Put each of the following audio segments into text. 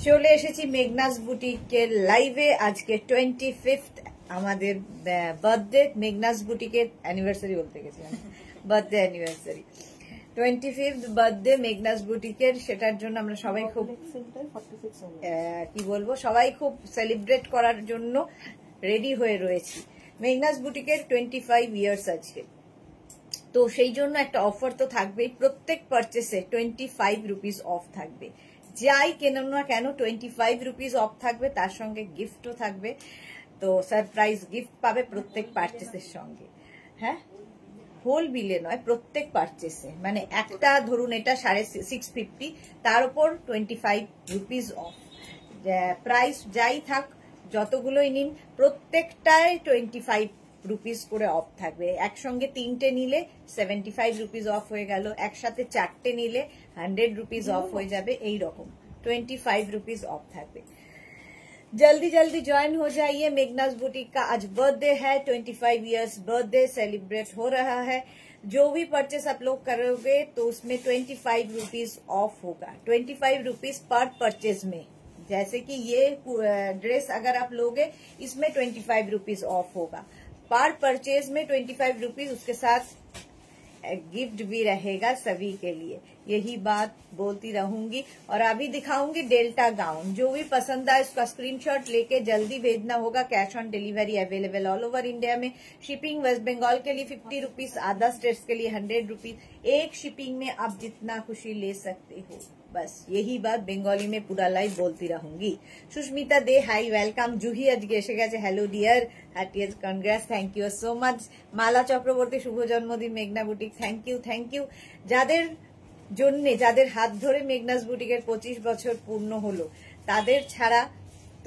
চলে এসেছি মেঘনাস বুটিকের লাইভে। আজকে 25th আমাদের বার্থডে, মেঘনাস বুটিকের অ্যানিভার্সারি বলতে গেছিলাম, birthday anniversary 25th birthday Meghna's বুটিকের। সেটার জন্য আমরা সবাই খুব কি বলবো, সবাই খুব সেলিব্রেট করার জন্য রেডি হয়ে রয়েছি। মেঘনাস বুটিকের 25 ইয়ার্স আজকে, তো সেই জন্য একটা অফার তো থাকবেই। প্রত্যেক পারচেসে 25 রুপিস অফ থাকবে। যাই কেন না কেন 25 রুপিস অফ থাকবে, তার সঙ্গে গিফটও থাকবে। তো সারপ্রাইজ গিফট পাবে প্রত্যেক পারচেসের সঙ্গে। হ্যাঁ, হোল বিলে নয়, প্রত্যেক পারচেসে। মানে একটা ধরুন এটা 650, তার উপর 25 রুপিস অফ। প্রাইস যাই থাক, যতগুলোই নিন, প্রত্যেকটায় 25 রুপিস করে অফ থাকবে। একসঙ্গে 3টে নিলে 75 রুপিস অফ হয়ে গেল, একসাথে 4টে নিলে 100 রুপিস অফ হয়ে যাবে। এই রকম 25 রুপিस ऑफ থাকবে। जल्दी जल्दी ज्वाइन हो जाइए। मेघनास बुटीक का आज बर्थडे है, 25 इयर्स बर्थडे सेलिब्रेट हो रहा है। जो भी परचेस आप लोग करोगे तो उसमें 25 रुपीज ऑफ होगा। 25 रुपीज पर परचेज में, जैसे कि ये ड्रेस अगर आप लोगे इसमें 25 रुपीज ऑफ होगा। पर परचेज में 25 रुपीज, उसके साथ गिफ्ट भी रहेगा सभी के लिए। यही बात बोलती रहूंगी। और अभी दिखाऊंगी डेल्टा गाउन। जो भी पसंद आए उसका स्क्रीनशॉट लेके जल्दी भेजना होगा। Cash on delivery available all over India में। शिपिंग वेस्ट बंगाल के लिए 50 रुपीज, अदर स्टेट्स के लिए 100 रुपीज। एक शिपिंग में आप जितना खुशी ले सकते हो। बस यही बात बेंगली में पूरा लाइव बोलती रहूंगी। Sushmita De hi welcome. जूही আজকে এসে গেছে। Hello dear, heartiest congrats, thank you so much. Mala Chakraborty শুভ জন্মদিন মেঘনা boutique, thank you thank you. যাদের জন্য, যাদের হাত ধরে মেঘনাস বুটিকের 25 বছর পূর্ণ হলো, তাদের ছাড়া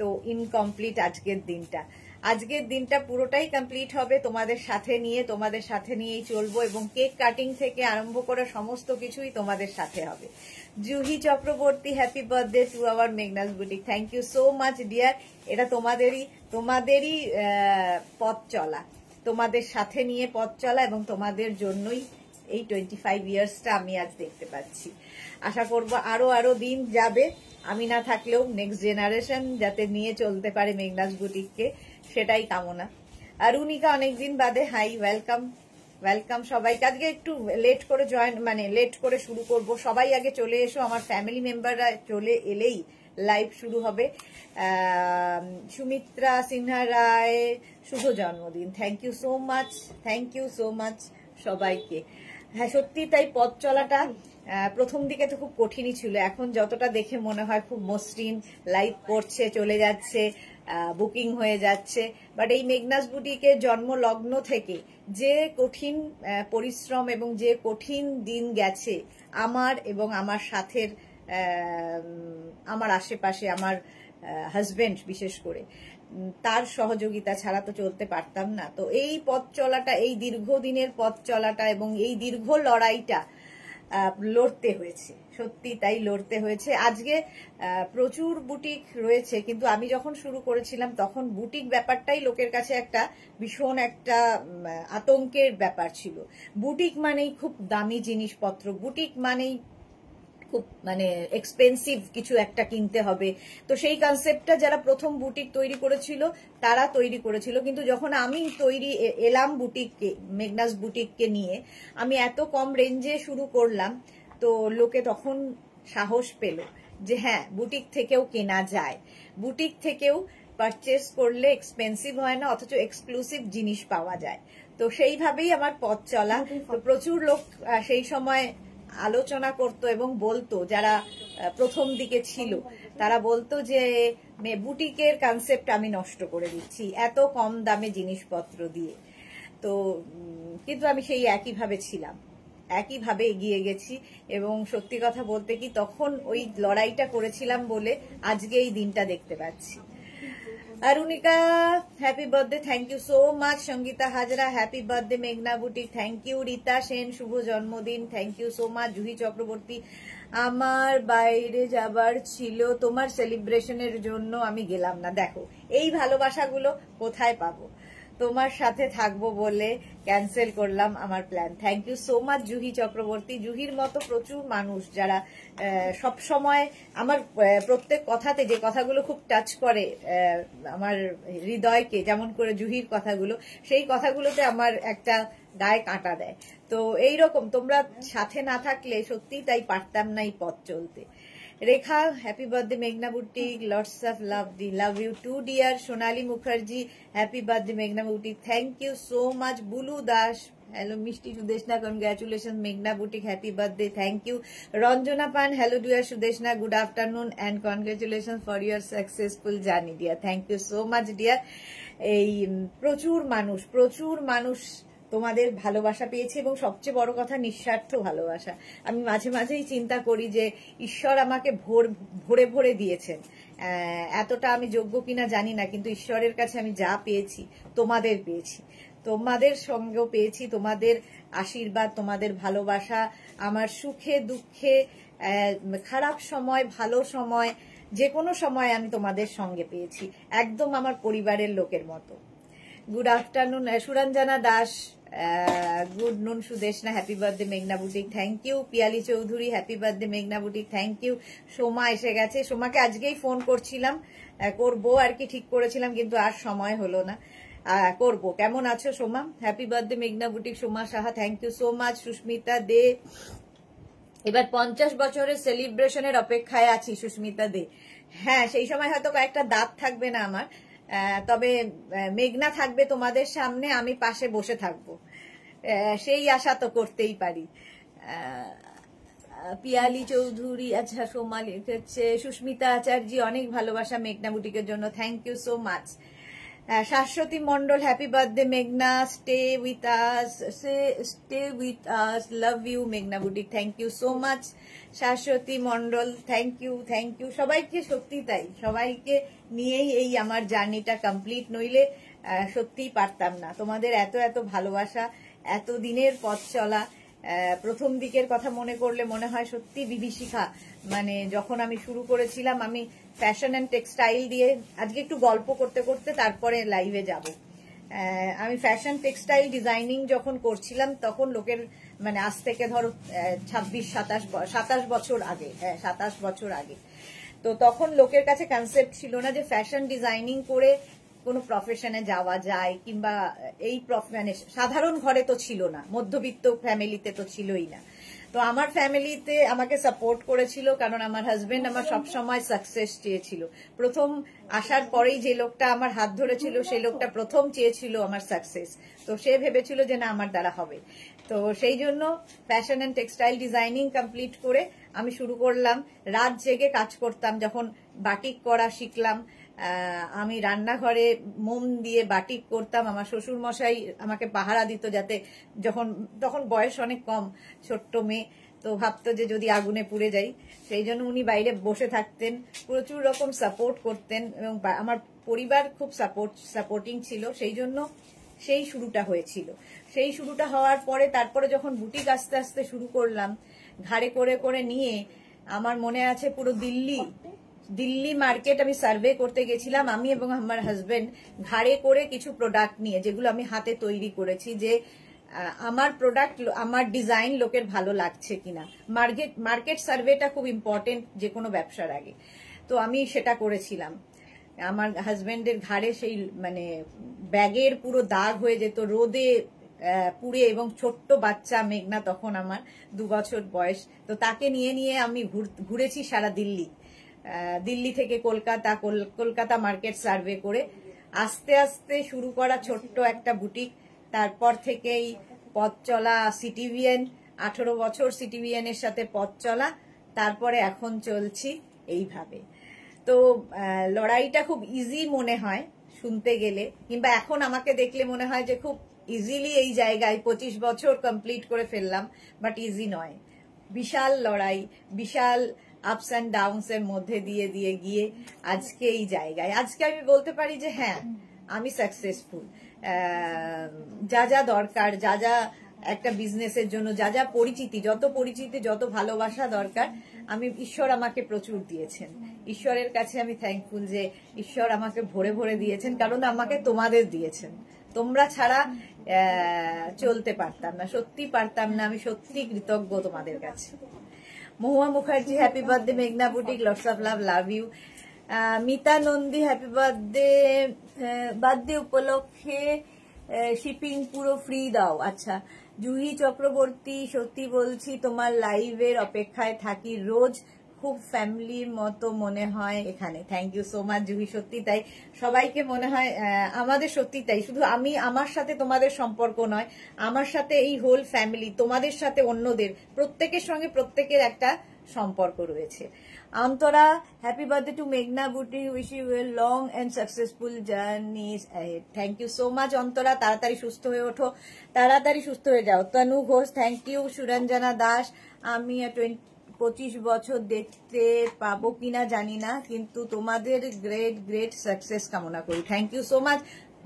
তো ইনকমপ্লিট আজকের দিনটা। আজকের দিনটা পুরোটাই কমপ্লিট হবে তোমাদের সাথে নিয়েই চলবো। এবং কেক কাটিং থেকে আরম্ভ করে সমস্ত কিছুই তোমাদের সাথে হবে। Juhi Chakraborty, happy birthday to our Meghna's boutique, thank you so much dear. এটা তোমাদেরই পথ চলা, তোমাদের সাথে নিয়ে পথ চলা, এবং তোমাদের জন্যই এই 25 ইয়ার্সটা আমি আজ দেখতে পাচ্ছি। আশা করবো আরো দিন যাবে, আমি না থাকলেও নেক্সট জেনারেশন যাতে নিয়ে চলতে পারে মেঘনাস বুটিককে, সেটাই কামনা। আর রুনিকা অনেকদিন বাদে, হাই ওয়েলকাম ওয়েলকাম সবাইকে। আজকে একটু লেট করে লেট করে শুরু করব। সবাই আগে চলে এসো, আমার ফ্যামিলি মেম্বাররা চলে এলেই লাইভ শুরু হবে। সুমিত্রা সিনহা রায়, শুভ জন্মদিন, থ্যাংক ইউ সো মাচ সবাইকে। হ্যাঁ, সত্যি তাই, পথ চলাটা প্রথম দিকে তো খুব কঠিনই ছিল। এখন যতটা দেখে মনে হয় খুব মসৃণ, লাইভ পড়ছে, চলে যাচ্ছে, বুকিং হয়ে যাচ্ছে। বাট এই মেঘনাস বুটিকের জন্ম লগ্ন থেকে যে কঠিন পরিশ্রম এবং যে কঠিন দিন গেছে আমার এবং আমার সাথের, আমার আশেপাশে, আমার হাজবেন্ড বিশেষ করে, তার সহযোগিতা ছাড়া তো চলতে পারতাম না। তো এই পথ চলাটা, এই দীর্ঘদিনের পথ চলাটা এবং এই দীর্ঘ লড়াইটা লড়তে হয়েছে, সত্যি তাই লড়তে হয়েছে। আজকে প্রচুর বুটিক রয়েছে, কিন্তু আমি যখন শুরু করেছিলাম তখন বুটিক ব্যাপারটাই লোকের কাছে একটা ভীষণ একটা আতঙ্কের ব্যাপার ছিল। বুটিক মানেই খুব দামি জিনিসপত্র, বুটিক মানেই খুব এক্সপেন্সিভ কিছু একটা কিনতে হবে। তো সেই কনসেপ্টটা যারা প্রথম বুটিক তৈরি করেছিল তারা তৈরি করেছিল, কিন্তু যখন আমি এলাম বুটিককে, মেঘনাস বুটিককে নিয়ে, আমি এত কম রেঞ্জে শুরু করলাম, তো লোকে তখন সাহস পেল যে হ্যাঁ, বুটিক থেকেও কেনা যায়, বুটিক থেকেও পারচেস করলে এক্সপেন্সিভ হয় না, অথচ এক্সক্লুসিভ জিনিস পাওয়া যায়। তো সেইভাবেই আমার পথ চলা। তো প্রচুর লোক সেই সময় আলোচনা করতো এবং বলতো, যারা প্রথম দিকে ছিল তারা বলতো যে বুটিকের কনসেপ্ট আমি নষ্ট করে দিচ্ছি এত কম দামে জিনিসপত্র দিয়ে। তো কিন্তু আমি সেই একইভাবে ছিলাম, একইভাবে এগিয়ে গেছি। এবং সত্যি কথা বলতে কি, তখন ওই লড়াইটা করেছিলাম বলে আজকে এই দিনটা দেখতে পাচ্ছি। Arunika happy birthday, thank you so much. Sangeeta Hazra happy birthday मेघना boutique, thank you. Rita Sen शुभ जन्मदिन, thank you so much. Juhi Chakraborty, আমার বাইরে যাবার ছিল, তোমার সেলিব্রেশনের জন্য আমি গেলাম না। দেখো এই ভালোবাসাগুলো কোথায় পাবো? তোমার সাথে থাকবো বলে ক্যান্সেল করলাম আমার plan. Thank you so much Juhi Chakraborty. জুহির মতো প্রচুর মানুষ যারা সব সময় আমার প্রত্যেক কথাতে, যে কথাগুলো খুব টাচ করে আমার হৃদয়কে, যেমন করে জুহির কথাগুলো, সেই কথাগুলোতে আমার একটা গায়ে কাঁটা দেয়। তো এইরকম তোমরা সাথে না থাকলে সত্যিই তাই পারতাম না এই পথ চলতে। রেখা হ্যাপি বার্থডে মেঘনা boutique, lots of love you two deer. Sonali Mukherjee happy birthday মেঘনা boutique, thank you so much. Blue Das hello মিষ্টি সুদেশনা, কনগ্রাচুলেশন মেঘনা boutique, happy birthday, thank you. Ranjana পান hello dear Sudeshna, good afternoon and congratulation for your successful journey deer, thank you so much deer. এই প্রচুর মানুষ তোমাদের ভালোবাসা পেয়েছি, এবং সবচেয়ে বড় কথা নিঃস্বার্থ ভালোবাসা। আমি মাঝে মাঝেই চিন্তা করি যে ঈশ্বর আমাকে ভরে ভরে দিয়েছেন। এতটা আমি যোগ্য কিনা জানি না, কিন্তু ঈশ্বরের কাছে আমি যা পেয়েছি তোমাদের পেয়েছি, তোমাদের সঙ্গেও পেয়েছি। তোমাদের আশীর্বাদ, তোমাদের ভালোবাসা আমার সুখে দুঃখে, খারাপ সময় ভালো সময়, যে কোনো সময় আমি তোমাদের সঙ্গে পেয়েছি, একদম আমার পরিবারের লোকের মতো। Good afternoon Suranjana Das, good নুন সুদেশনা, হ্যাপি বার্থডে মেঘনা boutique, thank you. Piyali Chowdhury happy birthday মেঘনা বুটিক, থ্যাংক ইউ। সোমা এসে গেছে, সোমাকে আজকেই ফোন করছিলাম, করবো আর কি ঠিক করেছিলাম, কিন্তু আর সময় হলো না, করবো। কেমন আছো সোমা? হ্যাপি বার্থডে মেঘনা boutique Soma Saha, thank you so much. Sushmita De, এবার 50 বছরের সেলিব্রেশনের অপেক্ষায় আছি সুস্মিতা দে। হ্যাঁ, সেই সময় হয়তো কয়েকটা দাঁত থাকবে না আমার, তবে মেঘনা থাকবে তোমাদের সামনে, আমি পাশে বসে থাকবো, সেই আশা তো করতেই পারি। পিয়ালি চৌধুরী, আচ্ছা সোমা লিখেছে, সুস্মিতা আচার্য অনেক ভালোবাসা মেঘনা বুটিকের জন্য, thank you so much. Shashwati Mondal happy birthday মেঘনা, stay with us, love you মেঘনা boutique, thank you so much. Shashwati Mondal thank you সবাইকে, সত্যি তাই, সবাইকে নিয়েই এই আমার জার্নিটা কমপ্লিট, নইলে সত্যিই পারতাম না। তোমাদের এত এত ভালোবাসা, এত দিনের পথ চলা, প্রথম দিকের কথা মনে করলে মনে হয় সত্যি বিভীষিকা। মানে যখন আমি শুরু করেছিলাম, আমি ফ্যাশন অ্যান্ড টেক্সটাইল দিয়ে, আজকে একটু গল্প করতে করতে তারপরে লাইভে যাব। আমি ফ্যাশন টেক্সটাইল ডিজাইনিং যখন করছিলাম, তখন লোকের মানে আজ থেকে ধরো 27 বছর আগে, 27 বছর আগে, তো তখন লোকের কাছে কনসেপ্ট ছিল না যে ফ্যাশন ডিজাইনিং করে কোনো প্রফেশনে যাওয়া যায়, কিংবা এই মানে সাধারণ ঘরে তো ছিল না, মধ্যবিত্ত ফ্যামিলিতে তো ছিলই না। তো আমার ফ্যামিলিতে আমাকে সাপোর্ট করেছিল, কারণ আমার হাজবেন্ড আমার সবসময় সাকসেস চেয়েছিল। প্রথম আসার পরেই যে লোকটা আমার হাত ধরেছিল, সেই লোকটা প্রথম চেয়েছিল আমার সাকসেস। তো সে ভেবেছিল যে না, আমার দ্বারা হবে। তো সেই জন্য fashion and textile designing complete করে আমি শুরু করলাম, রাত জেগে কাজ করতাম। যখন বাটিক করা শিখলাম, আমি রান্নাঘরে মোম দিয়ে বাটিক করতাম, আমার শ্বশুর মশাই আমাকে পাহারা দিত, যাতে তখন বয়স অনেক কম, ছোট্ট মেয়ে, তো ভাবতো যে যদি আগুনে পুড়ে যাই, সেই জন্য উনি বাইরে বসে থাকতেন, প্রচুর রকম সাপোর্ট করতেন, এবং আমার পরিবার খুব সাপোর্টিং ছিল। সেই জন্য সেই শুরুটা হয়েছিল। সেই শুরুটা হওয়ার পরে তারপরে যখন বুটিক আস্তে আস্তে শুরু করলাম, ঘাড়ে করে করে নিয়ে, আমার মনে আছে পুরো দিল্লি মার্কেট আমি সার্ভে করতে গেছিলাম, আমি এবং আমার হাজবেন্ড, ঘাড়ে করে কিছু প্রোডাক্ট নিয়ে, যেগুলো আমি হাতে তৈরি করেছি, যে আমার প্রোডাক্ট, আমার ডিজাইন লোকের ভালো লাগছে কিনা। মার্কেট সার্ভেটা খুব ইম্পর্টেন্ট যে কোনো ব্যবসার আগে। তো আমি সেটা করেছিলাম। আমার হাজবেন্ডের ঘাড়ে সেই মানে ব্যাগের পুরো দাগ হয়ে যেত রোদে পুড়ে, এবং ছোট্ট বাচ্চা মেঘনা, তখন আমার 2 বছর বয়স। তো তাকে নিয়ে নিয়ে আমি ঘুরেছি সারা দিল্লি থেকে কলকাতা মার্কেট সার্ভে করে, আস্তে আস্তে শুরু করা ছোট্ট একটা বুটিক। তারপর থেকেই পথ চলা সিটিভিএন, 18 বছর সিটিভিএন এর সাথে পথ চলা, তারপরে এখন চলছি এইভাবে। তো লড়াইটা খুব ইজি মনে হয় শুনতে গেলে, কিংবা এখন আমাকে দেখলে মনে হয় যে খুব ইজিলি এই জায়গায় 25 বছর কমপ্লিট করে ফেললাম, বাট ইজি নয়। বিশাল লড়াই, বিশাল আপস অ্যান্ড ডাউনস এর মধ্যে দিয়ে গিয়ে আজকে এই জায়গায়, আজকে আমি বলতে পারি যে হ্যাঁ, আমি সাকসেসফুল। যা যা দরকার, যা যা একটা বিজনেসের জন্য, যা যা পরিচিতি, যত ভালোবাসা দরকার, ঈশ্বর আমাকে প্রচুর দিয়েছেন। ঈশ্বরের কাছে আমি থ্যাঙ্কফুল যে ঈশ্বর আমাকে ভরে ভরে দিয়েছেন, কারণ আমাকে তোমাদের দিয়েছেন। তোমরা ছাড়া চলতে পারতাম না, সত্যি পারতাম না। আমি সত্যি কৃতজ্ঞ তোমাদের কাছে। মহুয়া মুখার্জি হ্যাপি বার্থডে মেঘনা boutique, lots of love, love you. Mita Nandi happy birthday, birthday উপলক্ষে শিপিং পুরো ফ্রি দাও। আচ্ছা। জুহি চক্রবর্তী, সত্যি বলছি তোমার লাইভের অপেক্ষায় থাকি রোজ, খুব ফ্যামিলির মতো মনে হয় এখানে। Thank you so much Juhi, সত্যি তাই, সবাইকে মনে হয় আমাদের, সত্যি তাই। শুধু আমার সাথে তোমাদের সম্পর্ক নয়, আমার সাথে এই হোল ফ্যামিলি, তোমাদের সাথে অন্যদের, প্রত্যেকের সঙ্গে প্রত্যেকের একটা সম্পর্ক রয়েছে। অন্তরা হ্যাপি বার্থডে টু মেঘনা boutique, wish you a long and successful journey ahead. Thank you so much Antara, তাড়াতাড়ি সুস্থ হয়ে ওঠো, তাড়াতাড়ি সুস্থ হয়ে যাও। Tanu Ghosh thank you. সুরঞ্জনা দাস, আমি 25 বছর দেখতে পাবো কিনা জানি না, কিন্তু তোমাদের গ্রেট সাকসেস কামনা করি। থ্যাংক ইউ সো মাচ,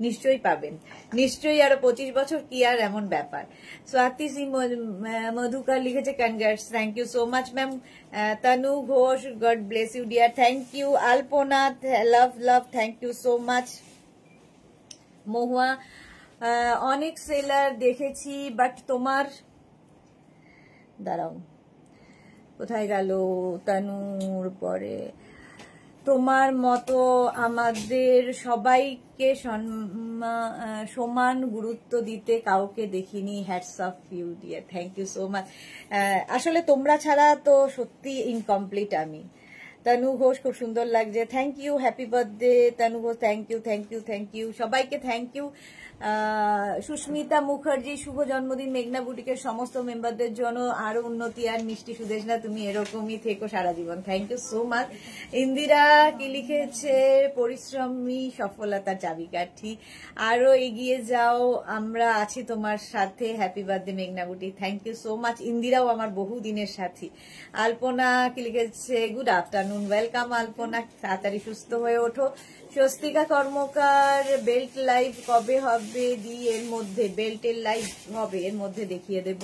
নিশ্চয়ই পাবেন, নিশ্চয়ই। আরো 25 বছর কি আর এমন ব্যাপার। স্বাতি সি মধুকার লিখেছে congrats, thank you so much ma'am. Tanu Ghosh, God bless you dear, thank you. Alpana love, thank you so much. Mahua, অনেক সেলার দেখেছি বাট তোমার, দাঁড়াও কোথায় গেল তনুর পরে, তোমার মতো আমাদের সবাইকে সমান গুরুত্ব দিতে কাউকে দেখিনি, hats off you dear. Thank you so much. আসলে তোমরা ছাড়া তো সত্যি ইনকমপ্লিট আমি। তনু ঘোষ, খুব সুন্দর লাগছে, thank you. Happy birthday Tanu Ghosh, thank you, thank you, thank you সবাইকে, থ্যাংক ইউ। সুস্মিতা মুখার্জি, শুভ জন্মদিন মেঘনা বুটিকের সমস্ত মেম্বারদের জন্য আরো উন্নতি আর মিষ্টি সুদেশনা, তুমি এরকমই থেকো সারা জীবন। Thank you so much. Indira কি লিখেছে, পরিশ্রমী সফলতার চাবিকাঠি, আরো এগিয়ে যাও, আমরা আছি তোমার সাথে, হ্যাপি বার্থডে মেঘনা boutique. Thank you so much. ইন্দিরাও আমার বহু দিনের সাথী। আলপনা কি লিখেছে, গুড আফটারনুন, ওয়েলকাম আলপনা, তাড়াতাড়ি সুস্থ হয়ে ওঠো। স্বস্তিকা কর্মকার, বেল্ট লাইভ কবে হবে দি, এর মধ্যে বেল্টের লাইভ হবে, এর মধ্যে দেখিয়ে দেব।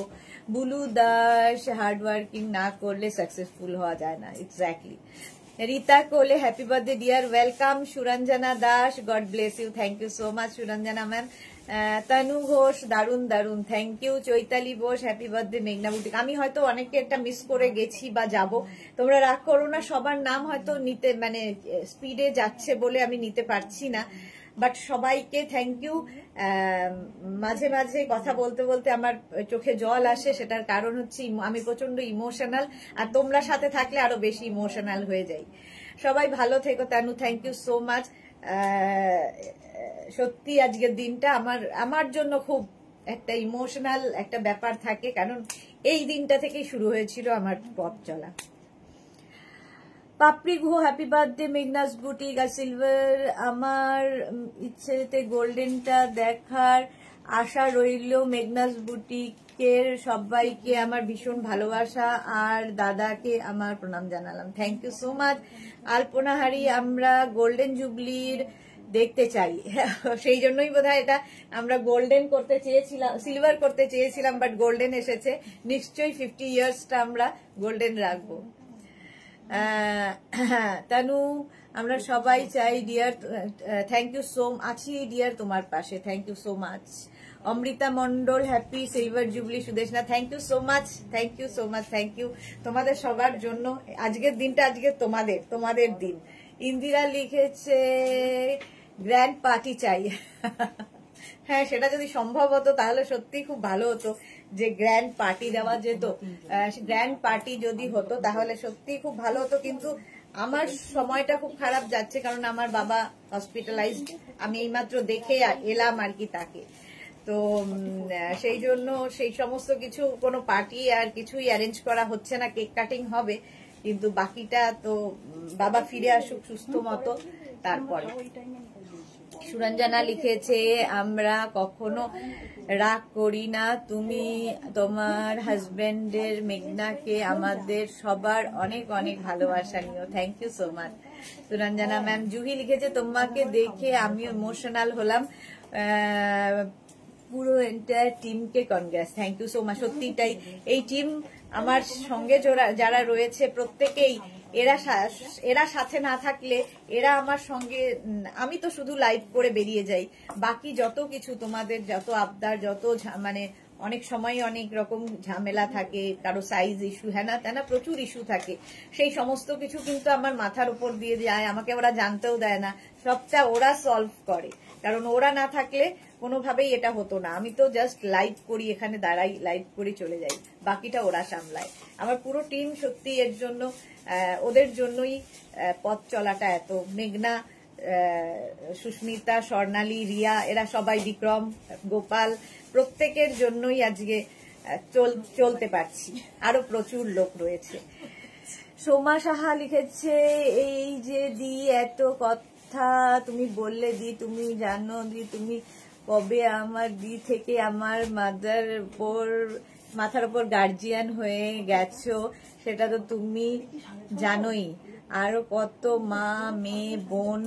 বুলু দাস, হার্ড ওয়ার্কিং না করলে সাকসেসফুল হওয়া যায় না, exactly. Rita Kole happy birthday dear, welcome. Suranjana Das, God bless you, thank you so much Suranjana ma'am. Tanu Ghosh, দারুন দারুন, thank you. Chaitali Bose, happy birthday মেঘনা বুটিক। আমি হয়তো অনেকে একটা মিস করে গেছি বা যাব, তোমরা রাগ করো না, সবার নাম হয়তো নিতে মানে স্পিডে যাচ্ছে বলে আমি নিতে পারছি না, বাট সবাইকে থ্যাংক ইউ। মাঝে মাঝে কথা বলতে বলতে আমার চোখে জল আসে, সেটার কারণ হচ্ছে আমি প্রচন্ড ইমোশনাল, আর তোমরা সাথে থাকলে আরো বেশি ইমোশনাল হয়ে যাই। সবাই ভালো থেকো Tanu, thank you so much. সত্যি আজকের দিনটা আমার জন্য খুব একটা ইমোশনাল একটা ব্যাপার থাকে, কারণ এই দিনটা থেকেই শুরু হয়েছিল আমার পথ চলা। Papri Guha, happy birthday Meghna's boutique আর সিলভার, আমার ইচ্ছেতে গোল্ডেনটা দেখার আশা রইল। মেঘনাস বুটিকের সবাইকে আমার ভীষণ ভালোবাসা, আর দাদাকে আমার প্রণাম জানালাম। Thank you so much. Alpana Hari, আমরা গোল্ডেন জুবলির দেখতে চাই, সেই জন্যই বোধহয় এটা আমরা গোল্ডেন করতে চেয়েছিলাম, সিলভার করতে চেয়েছিলাম, বাট গোল্ডেন এসেছে। নিশ্চয়ই 50 ইয়ার্সটা আমরা গোল্ডেন রাখবো। তানু, আমরা সবাই চাই ডিয়ার, থ্যাংক ইউ সো আছি ডিয়ার তোমার পাশে, thank you so much. Amrita Mondal, happy silver jubilee Sudeshna, thank you so much, thank you so much, thank you তোমাদের সবার জন্য। আজকের দিনটা আজকে তোমাদের দিন। ইন্দিরা লিখেছে গ্র্যান্ড পার্টি চাই। হ্যাঁ, সেটা যদি সম্ভব হতো তাহলে সত্যি খুব ভালো হতো, যে গ্র্যান্ড পার্টি দেওয়া যেত। গ্র্যান্ড পার্টি যদি হতো তাহলে সত্যি খুব ভালো হতো, কিন্তু আমার সময়টা খুব খারাপ যাচ্ছে, কারণ আমার বাবা হসপিটালাইজড, আমি এইমাত্র দেখে এলাম আর কি তাকে। তো সেই জন্য সেই সমস্ত কিছু কোনো পার্টি আর কিছুই অ্যারেঞ্জ করা হচ্ছে না। কেক কাটিং হবে, কিন্তু বাকিটা তো বাবা ফিরে আসুক সুস্থ মতো তারপরে। সুরঞ্জনা লিখেছে, আমরা কখনো রাগ করি না, তুমি তোমার হাজবেন্ডের মেঘনাকে আমাদের সবার অনেক অনেক ভালোবাসা নিও। Thank you so much Suranjana ma'am. Juhi লিখেছে, তোমাকে দেখে আমি ইমোশনাল হলাম, পুরো এন্টায়ার টিমকে congrats. Thank you so much. সত্যিটাই এই টিম আমার সঙ্গে যারা রয়েছে প্রত্যেকেই এরা সাথে না থাকলে, এরা আমার সঙ্গে, আমি তো শুধু লাইভ করে বেরিয়ে যাই, বাকি যত কিছু তোমাদের যত আবদার, যত মানে অনেক সময় অনেক রকম ঝামেলা থাকে, কারো সাইজ ইস্যু, হ্যানা তেনা প্রচুর ইস্যু থাকে, সেই সমস্ত কিছু কিন্তু আমার মাথার উপর দিয়ে যায়, আমাকে ওরা জানতেও দেয় না, সবটা ওরা সলভ করে, কারণ ওরা না থাকলে কোনোভাবেই এটা হতো না। আমি তো জাস্ট লাইভ করি, এখানে দাঁড়াই, লাইভ করে চলে যাই, বাকিটা ওরা সামলায়। আমার পুরো টিম সত্যি এর জন্য, ওদের জন্যই পথ চলাটা এত। মেঘনা, সুস্মিতা, স্বর্ণালী, রিয়া, এরা সবাই, বিক্রম, গোপাল, প্রত্যেকের জন্যই আজকে চলতে পারছি। আরো প্রচুর লোক রয়েছে। সোমা সাহা লিখেছে, এই যে দি এত কথা তুমি বললে, দি তুমি জানো দি তুমি কবে আমার দি থেকে আমার মাথার উপর গার্জিয়ান হয়ে গেছো, সেটা তো তুমি জানোই। আরো কত মা, মেয়ে, বোন,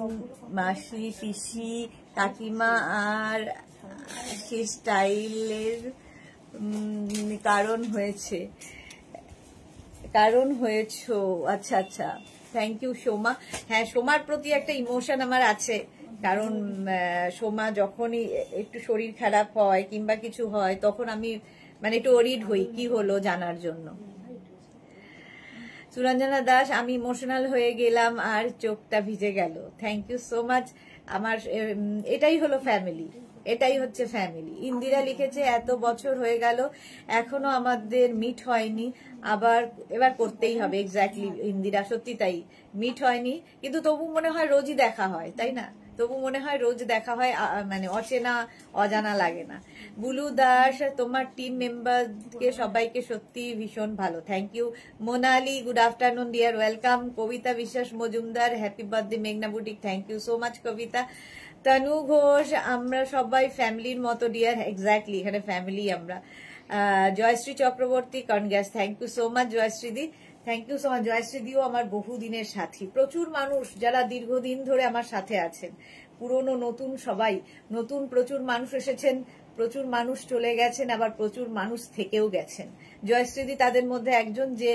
মাসি, পিসি, কাকিমা, আর সে স্টাইলের কারণ হয়েছো। আচ্ছা আচ্ছা, থ্যাংক ইউ সোমা। হ্যাঁ, সোমার প্রতি একটা ইমোশন আমার আছে, কারণ সোমা যখনই একটু শরীর খারাপ হয় কিংবা কিছু হয়, তখন আমি মানে একটু ওরিড হই কি হলো জানার জন্য। সুরঞ্জনা দাস, আমি ইমোশনাল হয়ে গেলাম আর চোখটা ভিজে গেল। Thank you so much. আমার এটাই হলো ফ্যামিলি, এটাই হচ্ছে ফ্যামিলি। ইন্দিরা লিখেছে, এত বছর হয়ে গেল এখনো আমাদের মিট হয়নি, এবার করতেই হবে। এক্স্যাক্টলি ইন্দিরা, সত্যি তাই, মিট হয়নি, কিন্তু তবু মনে হয় রোজই দেখা হয়, তাই না? তবু মনে হয় রোজ দেখা হয়, মানে অচেনা অজানা লাগে না। বুলু দাস, তোমার টিম মেম্বারকে সবাইকে সত্যি ভীষণ ভালো। Thank you. Monali, good afternoon dear, welcome. Kabita Biswas Majumdar, happy birthday মেঘনা boutique. Thank you so much Kabita. Tanu Ghosh, আমরা সবাই ফ্যামিলির মতো ডিয়ার। এক্স্যাক্টলি, এখানে ফ্যামিলি আমরা। Jayashree Chakraborty, congrats. Thank you so much Jayashree di, thank you so much. জয়শ্রী দিও আমার বহুদিনের সাথী। প্রচুর মানুষ যারা দীর্ঘদিন ধরে আমার সাথে আছেন, পুরনো নতুন সবাই, নতুন প্রচুর মানুষ এসেছেন, প্রচুর মানুষ চলে গেছেন, আবার প্রচুর মানুষ থেকেও গেছেন। জয়শ্রী দি তাদের মধ্যে একজন, যে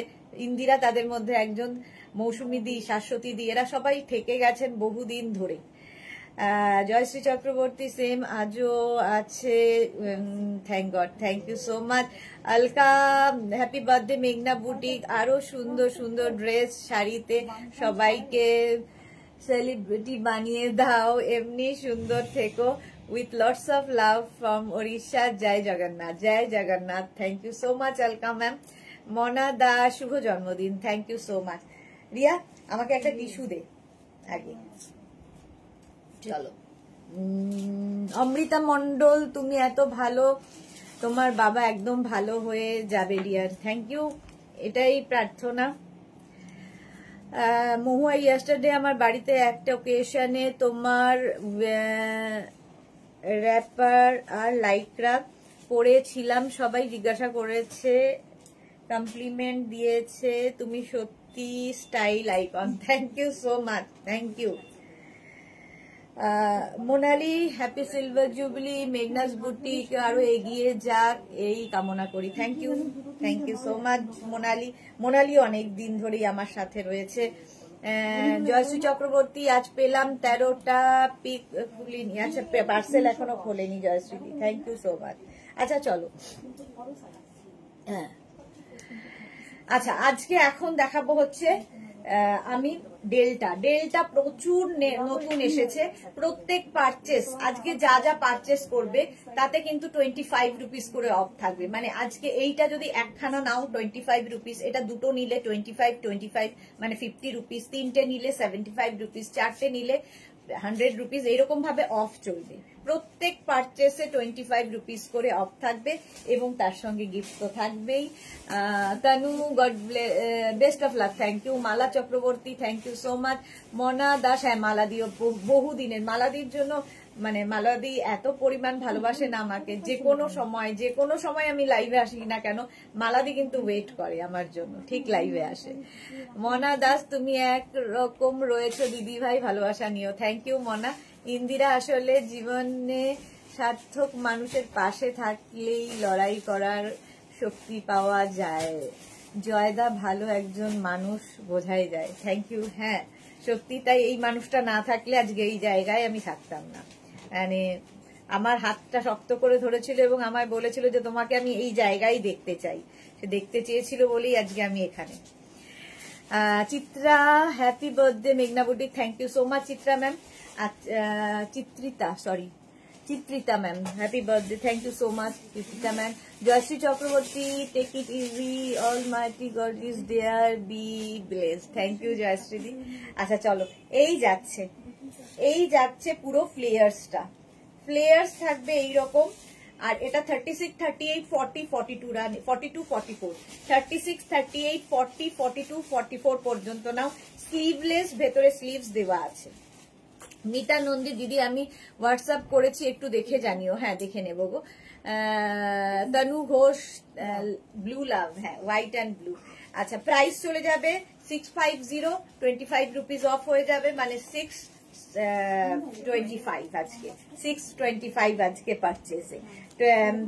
ইন্দিরা তাদের মধ্যে একজন, মৌসুমী দি, শাশ্বতী দি, এরা সবাই থেকে গেছেন বহুদিন ধরে। জয়শ্রী চক্রবর্তী, সেম আজও আছে, thank god, thank you so much. Alaka, happy birthday মেঘনা বুটিক, আরো সুন্দর সুন্দর ড্রেস শাড়িতে সবাইকে সেলিব্রিটি বানিয়ে দাও, এমনি সুন্দর থেকো, with lots of love from Odisha. জয় জগন্নাথ, জয় Jagannath. Thank you so much Alaka ma'am. Mona Das, শুভ জন্মদিন। Thank you so much. Riya, আমাকে একটা টিস্যু দে আগে। চলো। অমৃতা মন্ডল, তুমি এত ভালো, তোমার বাবা একদম ভালো হয়ে যাবে ডিয়ার। থ্যাংক ইউ, এটাই প্রার্থনা। মহুয়া, ইয়েস্টারডে আমার বাড়িতে একটা ওকেশনে তোমার র্যাপার আর লাইকরা পরেছিলাম, সবাই জিজ্ঞাসা করেছে, কমপ্লিমেন্ট দিয়েছে, তুমি সত্যি style icon. Thank you so much, thank you. Monali, happy silver jubilee, Meghna's boutique আরো এগিয়ে যাক এই কামনা করি। Thank you, thank you so much Monali. Monali অনেক দিন ধরেই আমার সাথে রয়েছে। জয়শ্রী চক্রবর্তী, আজ পেলাম 13টা পিক, খুলিনি। আচ্ছা, পার্সেল এখনো খোলেনি Jayashree, thank you so much. আচ্ছা চলো, হ্যাঁ, আচ্ছা আজকে এখন দেখাবো হচ্ছে আমি ডেল্টা প্রচুর নতুন এসেছে। প্রত্যেক পারচেস, আজকে যা যা পারচেস করবে তাতে কিন্তু 25 রুপিস করে অফ থাকবে। মানে আজকে এইটা যদি একখানা নাও 25 রুপিস, এটা দুটো নিলে 25 মানে 50 রুপিস, তিনটে নিলে 75 রুপিস, চারটে নিলে 100 রুপিস, এইরকম ভাবে অফ চলবে। প্রত্যেক পারচেসে 25 রুপিস করে অফ থাকবে এবং তার সঙ্গে গিফট তো থাকবেই। Tanu, god best of luck. Thank you. Mala Chakraborty, thank you so much. Mona Das, হ্যাঁ মালাদিও বহুদিনের, মালাদির জন্য মানে মালাদি এত পরিমাণ ভালোবাসেন আমাকে, যে কোনো সময় আমি লাইভে আসি না কেন, মালাদি কিন্তু ওয়েট করে আমার জন্য, ঠিক লাইভে আসে। মনা দাস, তুমি একরকম রয়েছো দিদি ভাই, ভালোবাসা নিও। থ্যাংক ইউ মনা। ইন্দিরা, আসলে জীবনে সার্থক মানুষের পাশে থাকলেই লড়াই করার শক্তি পাওয়া যায়। জয়দা ভালো একজন মানুষ, বোঝাই যায়। Thank you. হ্যাঁ সত্যি তাই, এই মানুষটা না থাকলে আজকে এই জায়গায় আমি থাকতাম না। মানে আমার হাতটা শক্ত করে ধরেছিল এবং আমায় বলেছিল যে তোমাকে আমি এই জায়গায় দেখতে চাই, সে দেখতে চেয়েছিল বলেই আজকে আমি এখানে। চিত্রা হ্যাপি বার্থডে মেঘনা boutique, thank you so much Chitra ma'am. Chitrita ma'am happy birthday, thank you so much Chitrita ma'am. Jayashree Chakraborty take it easy, almighty God is there, be blessed, thank you Jayashree di. আচ্ছা চলো, এই যাচ্ছে পুরো ফ্লেয়ার্সটা, ফ্লেয়ার্স থাকবে এইরকম। আর এটা 36, 38, 40, 42 রান, 42, 44, 36, 38, 40, 42, 44 পর্যন্ত নাও। স্লিভলেস, ভেতরে স্লিভস দেওয়া আছে। মিতা নন্দী দিদি আমি হোয়াটসঅ্যাপ করেছি, একটু দেখে জানিও। হ্যাঁ দেখে নেবো গো। তনু ঘোষ ব্লু লাভ, হ্যাঁ হোয়াইট অ্যান্ড ব্লু। আচ্ছা প্রাইস চলে যাবে 650, 25 রুপিস অফ হয়ে যাবে, মানে 625 আজকে, 625 আজকে পারচেসে।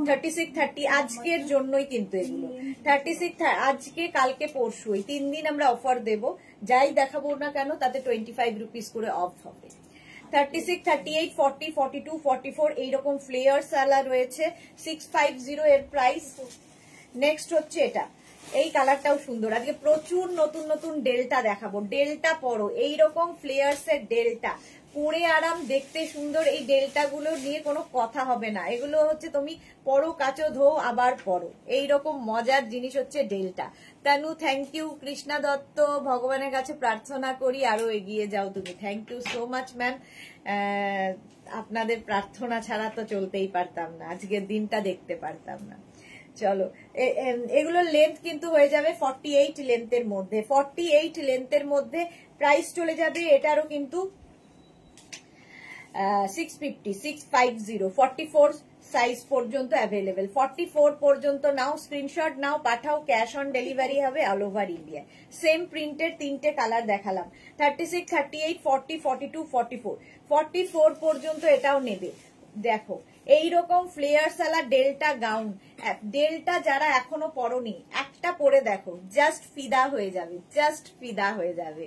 36, 30 আজকের জন্যই কিন্তু এগুলো 36 আজকে কালকে পরশু এই 3 দিন আমরা অফার দেব, যাই দেখাবো না কেন তাতে 25 রুপিস করে অফ হবে। 36, 38, 40, 42, 44 এইরকম ফ্লেয়ার্স আলা রয়েছে, 650 এর প্রাইস। নেক্সট হচ্ছে এটা, এই কালারটাও সুন্দর। আজকে প্রচুর নতুন নতুন ডেল্টা দেখাবো, ডেল্টা পরো, এইরকম ফ্লেয়ার্স এর ডেল্টা পরে আরাম, দেখতে সুন্দর। এই ডেল্টা গুলো নিয়ে কোনো কথা হবে না, এগুলো হচ্ছে তুমি পরো, কাচো, ধো, আবার পরো, এইরকম মজার জিনিস হচ্ছে delta. Tanu thank you. Krishna Dutta ভগবানের কাছে প্রার্থনা করি আরো এগিয়ে যাও তুমি, thank you so much ma'am. আপনাদের প্রার্থনা ছাড়া তো চলতেই পারতাম না, আজকের দিনটা দেখতে পারতাম না। চলো এগুলোর লেন্থ কিন্তু হয়ে যাবে 48 লেন্থের মধ্যে, 48 লেন্থের মধ্যে প্রাইস চলে যাবে এটারও কিন্তু 650, 650, 44 সাইজ পর্যন্ত অ্যাভেলেবেল, 44 পর্যন্ত নাও, স্ক্রিনশট নাও, পাঠাও, ক্যাশ অন ডেলিভারি হবে অল ওভার ইন্ডিয়া। সেম প্রিন্টের 3টে কালার দেখালাম, 36, 38, 40, 42, 44, 44 পর্যন্ত এটাও নেবে। দেখো এইরকম ফ্লেয়ার্স আলা ডেল্টা গাউন, ডেল্টা যারা এখনো পরনি একটা পরে দেখো, জাস্ট ফিদা হয়ে যাবে, জাস্ট ফিদা হয়ে যাবে।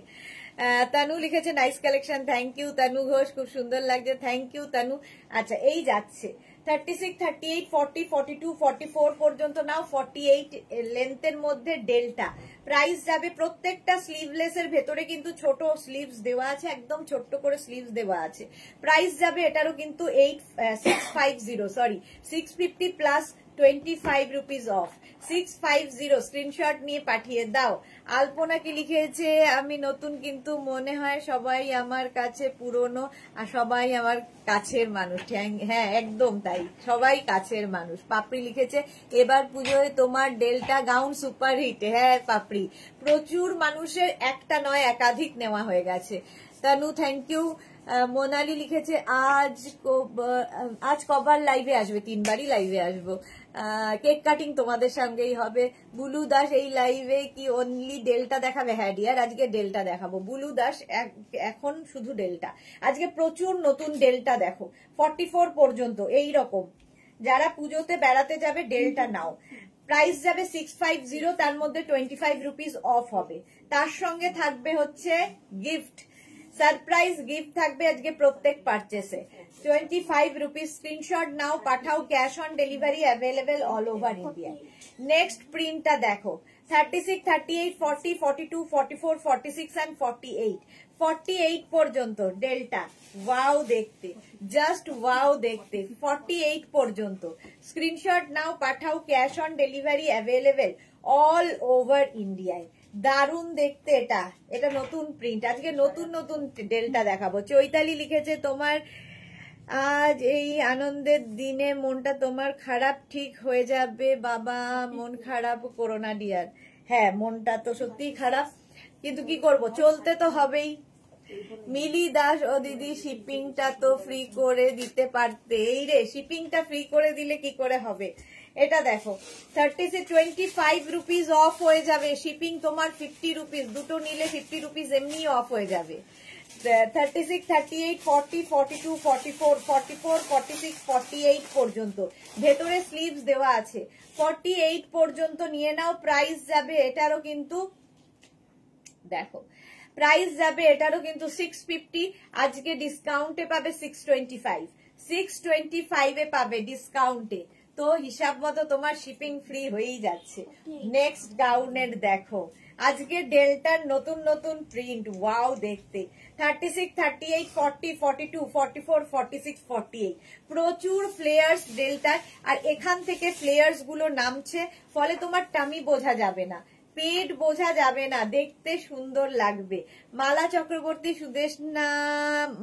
তানু লিখেছে nice collection, thank you Tanu Ghosh, খুব সুন্দর লাগছে, থ্যাংক ইউ তানু। আচ্ছা এই যাচ্ছে 36, 38, 40, 42, 44 পর্যন্ত নাও, 48 লেন্থের মধ্যে ডেল্টা। প্রাইস যাবে প্রত্যেকটা স্লিভলেস এর ভেতরে কিন্তু ছোট স্লিভস দেওয়া আছে, একদম ছোট্ট করে স্লিভস দেওয়া আছে। প্রাইস যাবে এটারও কিন্তু 650 প্লাস 25 রুপিস অফ, 650 স্ক্রিনশট নিয়ে পাঠিয়ে দাও। আলপনা কি লিখেছে, আমি নতুন কিন্তু মনে হয় সবাই আমার কাছে পুরনো আর সবাই আমার কাছের মানুষ। হ্যাঁ একদম তাই, সবাই কাছের মানুষ। পাপড়ি লিখেছে এবার পুজোয় তোমার ডেল্টা গাউন সুপার হিট। হ্যাঁ পাপড়ি, প্রচুর মানুষের একটা নয় একাধিক নেওয়া হয়ে গেছে। Tanu thank you. মোনালি লিখেছে আজ কবার লাইভে আসবে, 3 বারই লাইভে আসবো। কেক কাটিং তোমাদের সঙ্গেই হবে। বুলু দাস এই লাইভে কি অনলি ডেল্টা দেখাবে? হ্যাঁ ডিয়ার আজকে ডেল্টা দেখাবো। বুলু দাস এখন শুধু ডেল্টা, আজকে প্রচুর নতুন ডেল্টা দেখো, 44 পর্যন্ত এই রকম। যারা পুজোতে বেড়াতে যাবে ডেল্টা নাও। প্রাইস যাবে 650, তার মধ্যে 25 রুপিস অফ হবে। তার সঙ্গে থাকবে হচ্ছে গিফট, সারপ্রাইজ গিফট থাকবে আজকে প্রত্যেক পারচেসে, 25 রুপিস। স্ক্রিনশট নাও, পাঠাও, cash on delivery available all over India. Next প্রিন্টটা দেখো, 36, 38, 40, 42, 44, 46 অ্যান্ড 48, 48 পর্যন্ত ডেল্টা। ওয়াও দেখতে, জাস্ট ওয়াও দেখতে, 48 পর্যন্ত। স্ক্রিনশট নাও, পাঠাও, cash on delivery available all over ইন্ডিয়ায়। দারুণ দেখতে এটা, এটা নতুন প্রিন্ট, আজকে নতুন নতুন ডেল্টা দেখাবো। চৈতালি লিখেছে তোমার আজ এই আনন্দের দিনে মনটা তোমার খারাপ, ঠিক হয়ে যাবে বাবা, মন খারাপ করো না ডিয়ার। হ্যাঁ মনটা তো সত্যিই খারাপ, কিন্তু কি করব, চলতে তো হবেই। মিলি দাস ও দিদি শিপিংটা তো ফ্রি করে দিতে পারতে। এই রে, শিপিংটা ফ্রি করে দিলে কি করে হবে? এটা দেখো 25 রুপিস অফ হয়ে যাবে, শিপিং তোমার 50 রুপিস, দুটো নিলে 50 রুপিস এমনি অফ হয়ে যাবে। 36, 38, 40, 42, 44, 44, 46, 48 পর্যন্ত ভেতরে স্লিভস দেওয়া আছে। 48 পর্যন্ত নিয়ে নাও। প্রাইস যাবে এটারও কিন্তু দেখো, প্রাইস যাবে এটারও কিন্তু 650, আজকে ডিসকাউন্টে পাবে 625, 625 এ পাবে ডিসকাউন্টে। তো হিসাব মতো তোমার শিপিং ফ্রি হয়েই যাচ্ছে। নেক্সট গাউনের দেখো, আজকে ডেল্টার নতুন নতুন প্রিন্ট, ওয়াও দেখতে। 36, 38, 40, 42, 44, 46, 48 প্রচুর ফ্লেয়ার্স ডেল্টার। আর এখান থেকে ফ্লেয়ার্স গুলো নামছে, ফলে তোমার টামি বোঝা যাবে না, পেট বোঝা যাবে না, দেখতে সুন্দর লাগবে। মালা চক্রবর্তী, সুদেশনা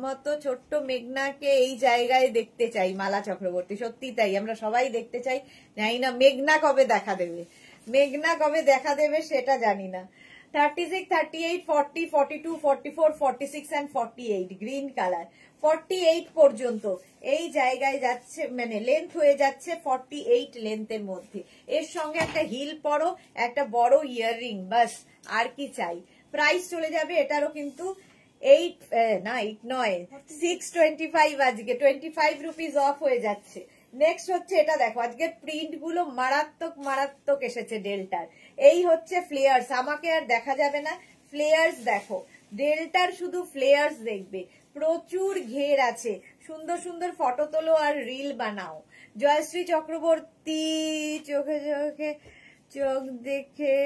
মতো ছোট্ট মেঘনাকে এই জায়গায় দেখতে চাই। মালা চক্রবর্তী, সত্যি তাই, আমরা সবাই দেখতে চাই। জানি না মেঘনা কবে দেখা দেবে, মেঘনা কবে দেখা দেবে সেটা জানি না। 36, 38, 40, 42, 44, 46 and 48 গ্রিন কালার। 48 পর্যন্ত এই জায়গায় যাচ্ছে, মানে লেন্থ হয়ে যাচ্ছে 48 লেন্থের মধ্যে। এর সঙ্গে একটা হিল পরো, একটা বড় ইয়াররিং, বাস আর কি চাই। প্রাইস চলে যাবে এটারও কিন্তু 8 নয় 625, আজকে 25 রুপিস অফ হয়ে যাচ্ছে। নেক্সট হচ্ছে এটা দেখো, আজকে প্রিন্ট গুলো মারাত্মক মারাত্মক এসেছে ডেল্টার। এই হচ্ছে ফ্লেয়ার্স, আমাকে আর দেখা যাবে না। ফ্লেয়ার্স দেখো, ডেল্টার শুধু ফ্লেয়ার্স দেখবে, প্রচুর ঘের আছে। সুন্দর সুন্দর ফটো তোলো আর রিল বানাও। জয়শ্রী চক্রবর্তী, চোখে চোখে চোখ দেখে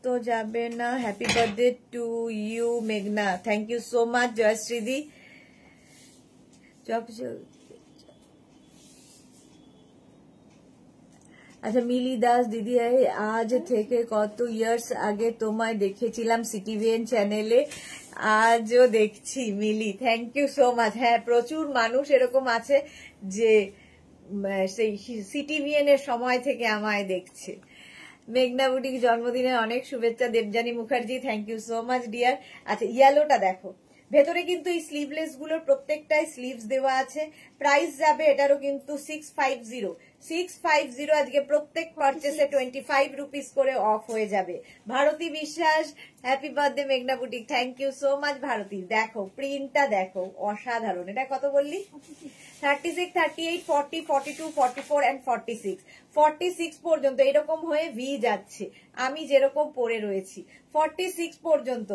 তো যাবে না। হ্যাপি বার্থডে টু ইউ মেঘনা, thank you so much Jayashree di. আচ্ছা, মিলি দাস দিদি, আজ থেকে কত ইয়ার্স আগে তোমায় দেখেছিলাম সিটিভিএন চ্যানেলে, আজও দেখছি মিলি, থ্যাংক ইউ সো মাচ। হ্যাঁ, প্রচুর মানুষ এরকম আছে যে সেই সিটিভিএন এর সময় থেকে আমায় দেখছে। মেঘনা বুটিক জন্মদিনের অনেক শুভেচ্ছা Debjani Mukherjee, thank you so much dear. আচ্ছা, ইয়েলোটা দেখো, ভেতরে কিন্তু এই স্লিভলেস গুলোর প্রত্যেকটাই স্লিভস দেওয়া আছে। প্রাইস যাবে এটারও কিন্তু 650, 650 আজকে প্রত্যেক পারচেসে 25 রুপিস করে অফ হয়ে যাবে। ভারতী বিশ্বাস, হ্যাপি বার্থডে মেঘনা boutique, thank you so much Bharati. দেখো প্রিন্টটা দেখো, অসাধারণ। এটা কত বললি? 36, 38, 40, 42, 44 and 46, 46 পর্যন্ত এরকম হয়ে ভি যাচ্ছে, আমি যেরকম পরে রয়েছি। 46 পর্যন্ত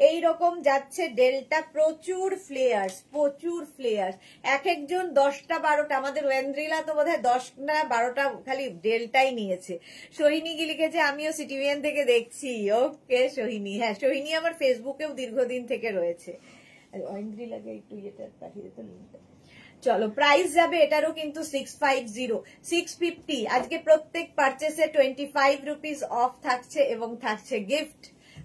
এইরকম যাচ্ছে ডেল্টা। প্রচুর ফ্লেয়ার্স, প্রচুর ফ্লেয়ার্স, এক একজন 10টা 12টা। আমাদের ওয়েন্দ্রিলা তো বোধহয় 10টা 12টা খালি ডেল্টাই নিয়েছে। সোহিনী কি লিখেছে, আমিও সিটিভিএন থেকে দেখছি। ওকে সোহিনী, হ্যাঁ সোহিনী আমার ফেসবুকেও দীর্ঘদিন থেকে রয়েছে। ওয়েন্দ্রিলাকে একটু ইয়েটা পাঠিয়ে দিতে লিঙ্কটা। চলো, প্রাইস যাবে এটারও কিন্তু 650, 650 আজকে প্রত্যেক পারচেসে 25 রুপিস অফ থাকছে এবং থাকছে গিফট।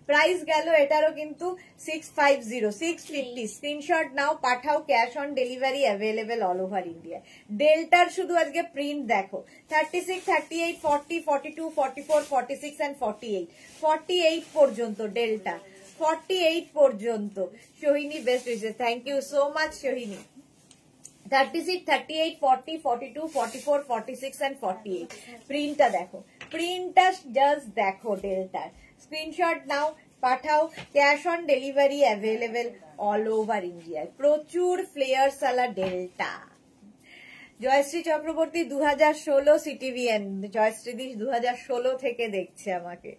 প্রাইস গেল এটারও কিন্তু 650, 650। স্ক্রিনশট নাও, পাঠাও, cash on delivery available all over India. ডেল্টার শুধু আজকে প্রিন্ট দেখো, 36, 38, 40, 42, 44, 46 and 48, 48 পর্যন্ত ডেল্টা, 48 পর্যন্ত। Sohini best wishes, thank you so much Sohini. 36, 38, 40, 42, 44, 46 and 48 প্রিন্টটা দেখো, প্রিন্টটা জাস্ট দেখো ডেল্টার। স্ক্রিনশট নাও, পাঠাও, cash on delivery available all over ইন্ডিয়ায়। প্রচুর ফ্লেয়ার্স আলা ডেল্টা। জয়শ্রী চক্রবর্তী 2016 সিটিভিএন, জয়শ্রী দি 2016 থেকে দেখছে আমাকে।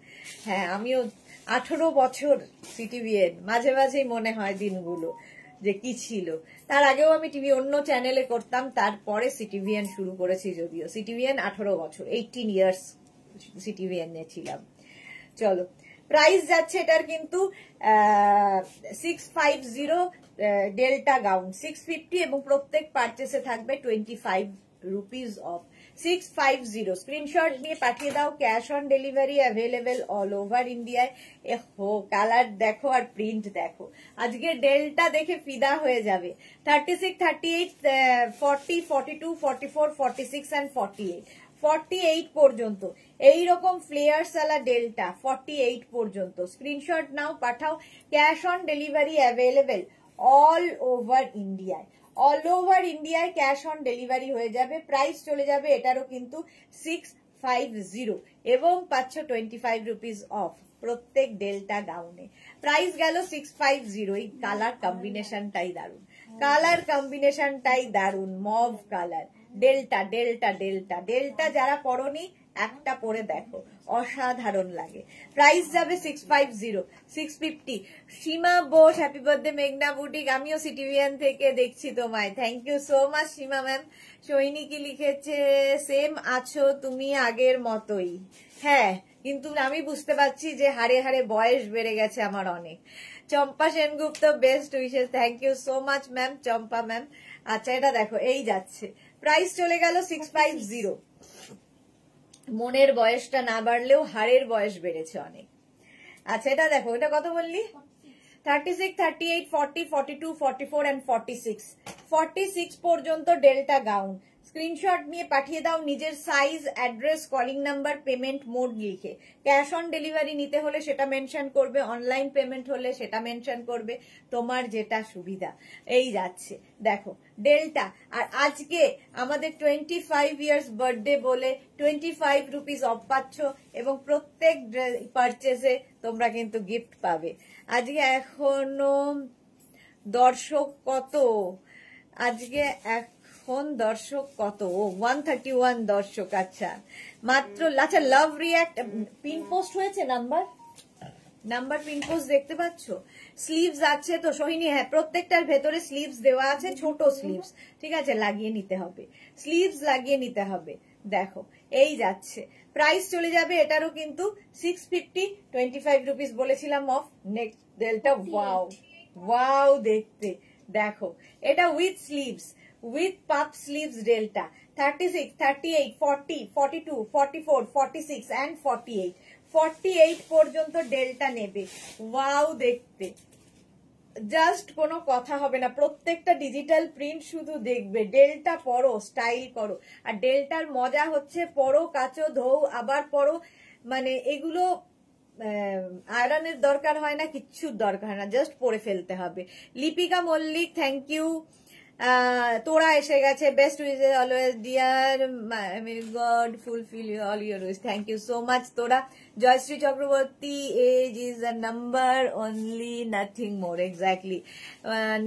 হ্যাঁ, আমিও 18 বছর সিটিভিএন, মাঝে মাঝেই মনে হয় দিনগুলো যে কি ছিল। তার আগেও আমি টিভি অন্য চ্যানেলে করতাম, তারপরে সিটিভিএন শুরু করেছি। যদিও সিটিভিএন 18 বছর, 18 ইয়ার্স সিটিভিএন এ ছিলাম। চলো, প্রাইস যাচ্ছে এটার কিন্তু 650 ডেল্টা গাউন, 650 এবং প্রত্যেক পারচেসে থাকবে 25 রুপিস অফ। 650 স্ক্রিনশট নিয়ে পাঠিয়ে দাও, cash on delivery available all over ইন্ডিয়ায়। কালার দেখো আর প্রিন্ট দেখো, আজকে ডেল্টা দেখে ফিদা হয়ে যাবে। 36, 38, 40, 42, 44, 46 and 48, 48 পর্যন্ত এইরকম ফ্লেয়ার্স আলা ডেল্টা 48 পর্যন্ত। স্ক্রিনশট নাও, পাঠাও, cash on delivery available all over ইন্ডিয়ায়। অল ওভার ইন্ডিয়ায় ক্যাশ অন ডেলিভারি হয়ে যাবে। প্রাইস চলে যাবে এটারও কিন্তু 650 এবং পাচ্ছ 25 রুপিস অফ। প্রত্যেক ডেল্টা গাউনে। প্রাইস গেল 650। এই কালার কম্বিনেশনটাই দারুন, কালার কম্বিনেশনটাই দারুন, mauve colour. Delta delta delta delta যারা পরনি একটা পরে দেখো, অসাধারণ লাগে। প্রাইস যাবে 650, 650। সীমা বোস, হ্যাপি বার্থডে মেঘনা বুটিক। আমিও সিটিভিএন থেকে দেখছি তোমায়, thank you so much Seema ma'am. Sainiki লিখেছে সেম আছো তুমি আগের মতোই। হ্যাঁ, কিন্তু আমি বুঝতে পারছি যে হারে হারে বয়স বেড়ে গেছে আমার অনেক। Champa Sengupta, best wishes, thank you so much ma'am, Champa ma'am. আচ্ছা, এটা দেখো, এই যাচ্ছে, প্রাইস চলে গেল 650। মনের বয়সটা না বাড়লেও হাড়ের বয়স বেড়েছে অনেক। আচ্ছা, এটা দেখো, এটা কত বললি? 36, 38, 40, 42, 44 and 46। 46 পর্যন্ত ডেল্টা গাউন। স্ক্রিনশট নিয়ে পাঠিয়ে দাও নিজের size, address, calling number, payment mode লিখে। ক্যাশ অন ডেলিভারি নিতে হলে সেটা মেনশন করবে, অনলাইন পেমেন্ট হলে সেটা মেনশন করবে, তোমার যেটা সুবিধা। এই যাচ্ছে দেখো ডেল্টা। আর আজকে আমাদের 25 ইয়ার্স বার্থডে বলে 25 রুপিস অফ পাচ্ছ, এবং প্রত্যেক পারচেজে তোমরা কিন্তু গিফট পাবে। আজকে এখনো দর্শক কত? আজকে এখন দর্শক কত? 131 দর্শক। আচ্ছা, মাত্র। আচ্ছা, লাভ রিয়াক্ট পিন পোস্ট হয়েছে, নাম্বার পিন পোস্ট দেখতে পাচ্ছ? স্লিভস আছে তো সোহিনী? হ্যাঁ, প্রত্যেকটার ভেতরে স্লিভস দেওয়া আছে, ছোট স্লিভস, ঠিক আছে, লাগিয়ে নিতে হবে, স্লিভস লাগিয়ে নিতে হবে। দেখো, এই যাচ্ছে, প্রাইস চলে যাবে এটারও কিন্তু 650, 25 রুপিস বলেছিলাম of. Next delta, wow wow দেখতে, দেখো এটা with sleeves, with puff sleeves delta. 36, 38, 40, 42, 44, 46 and 48। 48 পর্যন্ত ডেল্টা নেবে। ওয়াও দেখতে, জাস্ট কোনো কথা হবে না। প্রত্যেকটা ডিজিটাল প্রিন্ট শুধু দেখবে, ডেল্টা পরো, স্টাইল করো। আর ডেল্টার মজা হচ্ছে পরো, কাচো, ধোও, আবার পরো, মানে এগুলো আয়রনের দরকার হয় না, কিচ্ছুর দরকার হয় না, জাস্ট পরে ফেলতে হবে। Lipika Mallick, thank you. তোরা এসে গেছে, best wishes always dear, may God fulfil all your wish, thank you so much তোরা। Joyshree Chakraborty, age is a number only, nothing more. Exactly,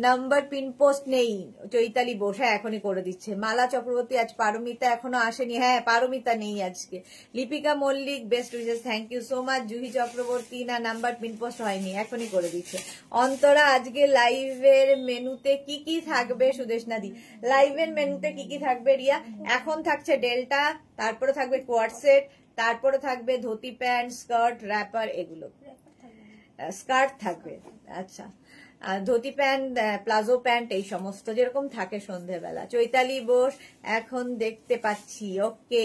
number pin post নেই। চৈতালি বোস, হ্যাঁ এখনই করে দিচ্ছে। মালা চক্রবর্তী, আজ পারমিতা এখনো আসেনি। হ্যাঁ, পারমিতা নেই আজকে। Lipika Mallick, best wishes, thank you so much. Juhi Chakraborty, না নাম্বার পিন পোস্ট হয়নি, এখনই করে দিচ্ছে। অন্তরা, আজকে লাইভের মেনুতে কি কি থাকবে? সুদেশনা দি, লাইভের মেনুতে কি কি থাকবে রিয়া? এখন থাকছে ডেল্টা, তারপরে থাকবে কোয়ার্ড সেট, তারপরে থাকবে ধুতি প্যান্ট, স্কার্ট, র্যাপার, এগুলো স্কার্ট থাকবে। আচ্ছা, ধুতি প্যান্ট, প্লাজো প্যান্ট, এই সমস্ত যেরকম থাকে সন্ধ্যেবেলা। চৈতালি বোস, এখন দেখতে পাচ্ছি, okay.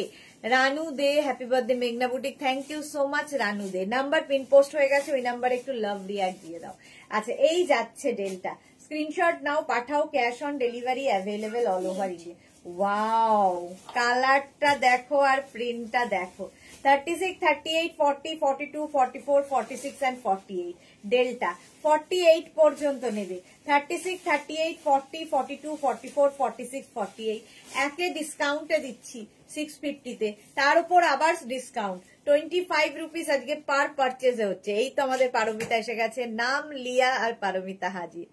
Ranu De, happy birthday মেঘনা boutique, thank you so much Ranu De. Number pin post হয়ে গেছে, ওই নাম্বারে একটু লাভ রিয়াক্ট দিয়ে দাও। আচ্ছা, এই যাচ্ছে ডেল্টা, স্ক্রিনশট নাও, পাঠাও, cash on delivery available all over India. Wow, কালারটা দেখো আর প্রিন্টটা দেখো। 36, 38, 40, 42, 44, 46 and 48 ডেল্টা। 48 পর্যন্ত নেবে। 36, 38, 40, 42, 44, 46, 48 একে ডিসকাউন্টে দিচ্ছি 650-তে, তার উপর আবার ডিসকাউন্ট 25 রুপিস আজকে পার পারচেজে হচ্ছে। এই তো আমাদের পারমিতা এসে গেছে, নাম লিয়া আর পারমিতা হাজির।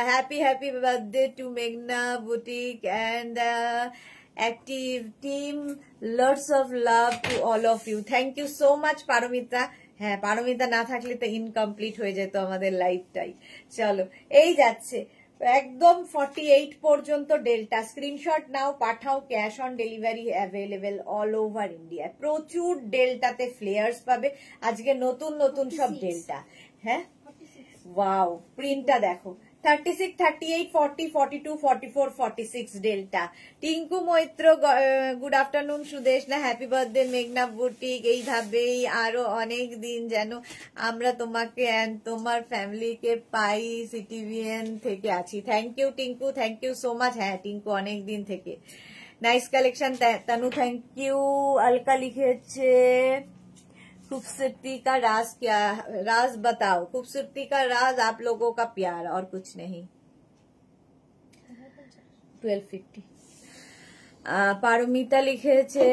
হ্যাপি হ্যাপি বার্থডে টু মেঘনা boutique and active team, lots of love to all of you. Thank you so much Paramita. হ্যাঁ, পারমিতা না থাকলে তো ইনকমপ্লিট হয়ে যেত আমাদের লাইফটাই। চলো, এই যাচ্ছে একদম 48 পর্যন্ত ডেল্টা। স্ক্রিনশট নাও, পাঠাও, cash on delivery available all over India. প্রচুর ডেল্টাতে ফ্লেয়ার্স পাবে আজকে, নতুন নতুন সব ডেল্টা। হ্যাঁ, ওয়াও, প্রিন্টটা দেখো। 36, 38, 40, 42, 44, 46 delta. Tinku Maitra, good afternoon. Sudeshna, happy birthday মেঘনা বুটিক। এইভাবেই আরো অনেক দিন যেন আমরা তোমাকে এন্ড তোমার ফ্যামিলিকে পাই, সিটিভিএন থেকে আছি। Thank you Tinku, thank you so much. হ্যাঁ টিঙ্কু, অনেক দিন থেকে। Nice collection Tanu, thank you. Alaka লিখেছে खूबसूरती का राज क्या, राज बताओ। खूबसूरती का राज आप लोगों का प्यार और कुछ नहीं। 1250। পারমিতা লিখেছে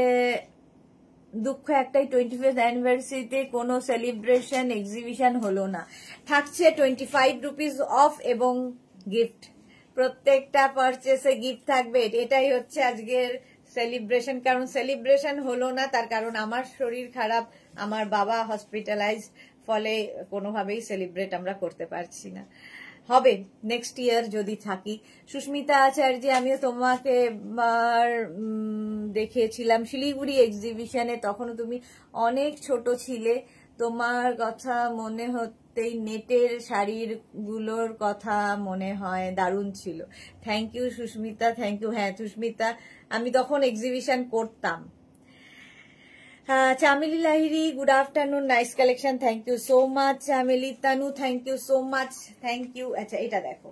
দুঃখ একটাই 25th অ্যানিভার্সারিতে কোনো সেলিব্রেশন এক্সিবিশন হলো না। থাকছে 25 রুপিস অফ এবং গিফট, প্রত্যেকটা পারচেসে গিফট থাকবে। এটাই হচ্ছে আজকের সেলিব্রেশন। কারণ সেলিব্রেশন হলো না তার কারণ আমার শরীর খারাপ, আমার বাবা হসপিটালাইজড, ফলে কোনোভাবেই সেলিব্রেট আমরা করতে পারছি না। হবে নেক্সট ইয়ার যদি থাকি। সুস্মিতা আচার্য, আমিও তোমাকে দেখিয়েছিলাম শিলিগুড়ি এক্সিবিশনে, তখনও তুমি অনেক ছোট ছিলে। তোমার কথা মনে হতেই নেটের শাড়ির গুলোর কথা মনে হয়, দারুণ ছিল। Thank you Susmita, thank you. হ্যাঁ সুস্মিতা, আমি তখন এক্সিবিশন করতাম। Chameli Lahiri, good afternoon, nice collection, thank you so much. Chameli Tanu, thank you so much, thank you. আচ্ছা এটা দেখো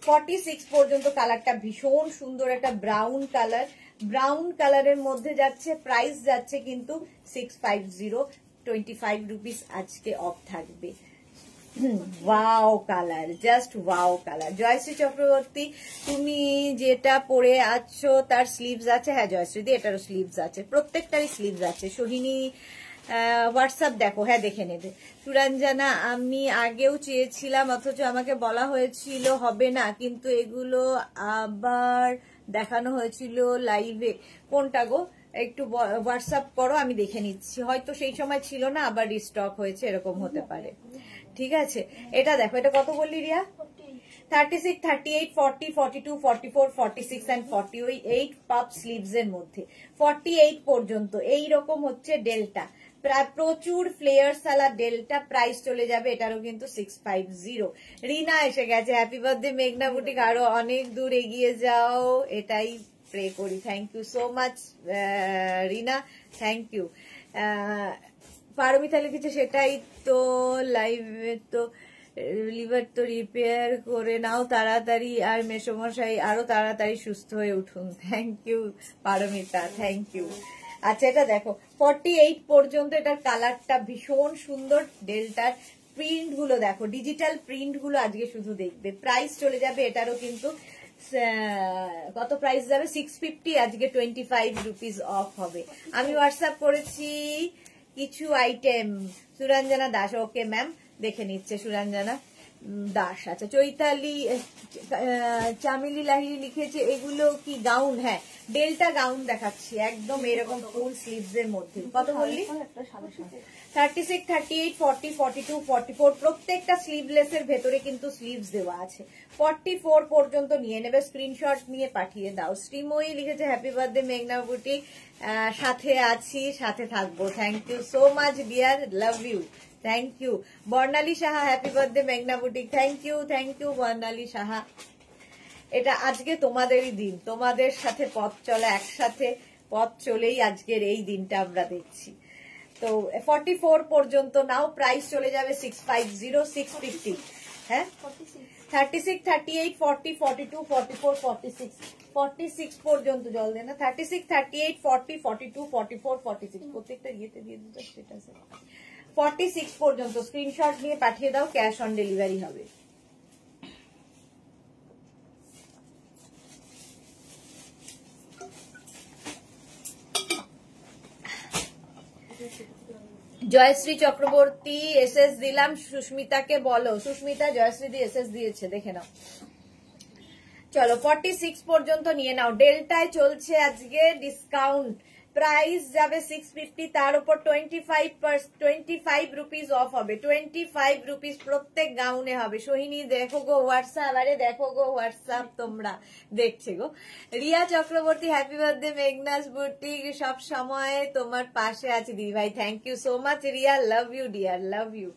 46 পর্যন্ত, কালারটা ভীষণ সুন্দর, একটা ব্রাউন কালার, ব্রাউন কালারের মধ্যে যাচ্ছে, প্রাইস যাচ্ছে কিন্তু 650, 25 রুপিস আজকে অফ থাকবে। Wow colour, just wow colour. Jayashree Chakraborty, তুমি যেটা পরে আছো তার স্লিভস আছে? হ্যাঁ জয়শ্রী দি, এটারও স্লিভস আছে, প্রত্যেকটারই স্লিভস আছে। সোহিনী হোয়াটসঅ্যাপ দেখো, হ্যাঁ দেখে নেবে। সুরঞ্জনা, আমি আগেও চেয়েছিলাম অথচ আমাকে বলা হয়েছিল হবে না, কিন্তু এগুলো আবার দেখানো হয়েছিল লাইভে। কোনটা গো? একটু হোয়াটসঅ্যাপ করো, আমি দেখে নিচ্ছি। হয়তো সেই সময় ছিল না, আবার রিস্টক হয়েছে, এরকম হতে পারে। ঠিক আছে, এটা দেখো, এটা কত বললি রিয়া? 36, 38, 40, 42, 44, 46 and 48 পাপ স্লিভস এর মধ্যে 48 পর্যন্ত এইরকম হচ্ছে ডেল্টা, প্রায় প্রচুর ফ্লেয়ার্স আলা ডেল্টা। প্রাইস চলে যাবে এটারও কিন্তু 650। রিনা এসে গেছে, হ্যাপি বার্থডে মেঘনা বুটিক, আরো অনেক দূর এগিয়ে যাও, এটাই প্রে করি। Thank you so much Rina, thank you. Paramita লিখেছে সেটাই তো, লাইভে তো লিভার তো রিপেয়ার করে নাও তাড়াতাড়ি, আর মেসমশাই আরো তাড়াতাড়ি সুস্থ হয়ে উঠুন। Thank you Paramita, thank you. আচ্ছা এটা দেখো 48 পর্যন্ত, এটার কালারটা ভীষণ সুন্দর। ডেল্টার প্রিন্ট গুলো দেখো, ডিজিটাল প্রিন্ট গুলো আজকে শুধু দেখবে। প্রাইস চলে যাবে এটারও কিন্তু, কত প্রাইস যাবে? 650, আজকে 25 রুপিস অফ হবে। আমি হোয়াটসঅ্যাপ করেছি কিছু item. Suranjana Das, okay ma'am, দেখে নিচ্ছে সুরঞ্জনা দাস। আচ্ছা চৈতালি, চামেলি লাহিরি লিখেছে এগুলো কি গাউন? হ্যাঁ ডেল্টা গাউন দেখাচ্ছি, একদম এরকম ফুল স্লিভস এর মধ্যে। কত বললি? 36, 38, 40, 42, 44 প্রত্যেকটা স্লিভলেস এর ভেতরে কিন্তু স্লিভস দেওয়া আছে। 44 পর্যন্ত নিয়ে নেবে, স্ক্রিনশট নিয়ে পাঠিয়ে দাও। শ্রীময়ী লিখেছে হ্যাপি বার্থডে মেঘনা বুটিক, সাথে আছি, সাথে থাকবো। Thank you so much dear, love you, thank you. Barnali Saha, happy birthday মেঘনা boutique, thank you, thank you Barnali Saha. এটা আজকে তোমাদেরই দিন, তোমাদের সাথে পথ চলা, একসাথে পথ চলেই আজকের এই দিনটা আমরা দেখছি। তো 44 পর্যন্ত নাও, প্রাইস চলে যাবে 650, 650। হ্যাঁ 36, 38, 40, 42, 44, 46, 46 পর্যন্ত জল দেনা। 36, 38, 40, 42, 44, 46 প্রত্যেকটা ইয়েতে দিয়ে দিতে স্ট্যাটাসে। 46 পর্যন্ত স্ক্রিনশট নিয়ে পাঠিয়ে দাও, ক্যাশ অন ডেলিভারি হবে। জয়শ্রী চক্রবর্তী, এসএস দিলাম, সুস্মিতাকে বলো। সুস্মিতা জয়শ্রী দি এসএস দিয়েছে, দেখে নাও। চলো 46 পর্যন্ত নিয়ে নাও। ডেল্টায় চলছে আজকে ডিসকাউন্ট, প্রাইস যাবে 650, তার উপর 25 রুপিস অফ হবে। 25 রুপিস প্রত্যেক গাউনে হবে। সোহিনী দেখো গো হোয়াটসঅ্যাপ, আরে দেখো গো হোয়াটসঅ্যাপ, তোমরা দেখছে গো। Riya Chakraborty, happy birthday Meghna's boutique, সব সময় তোমার পাশে আছে দিদি ভাই। Thank you so much Riya, love you dear, love you.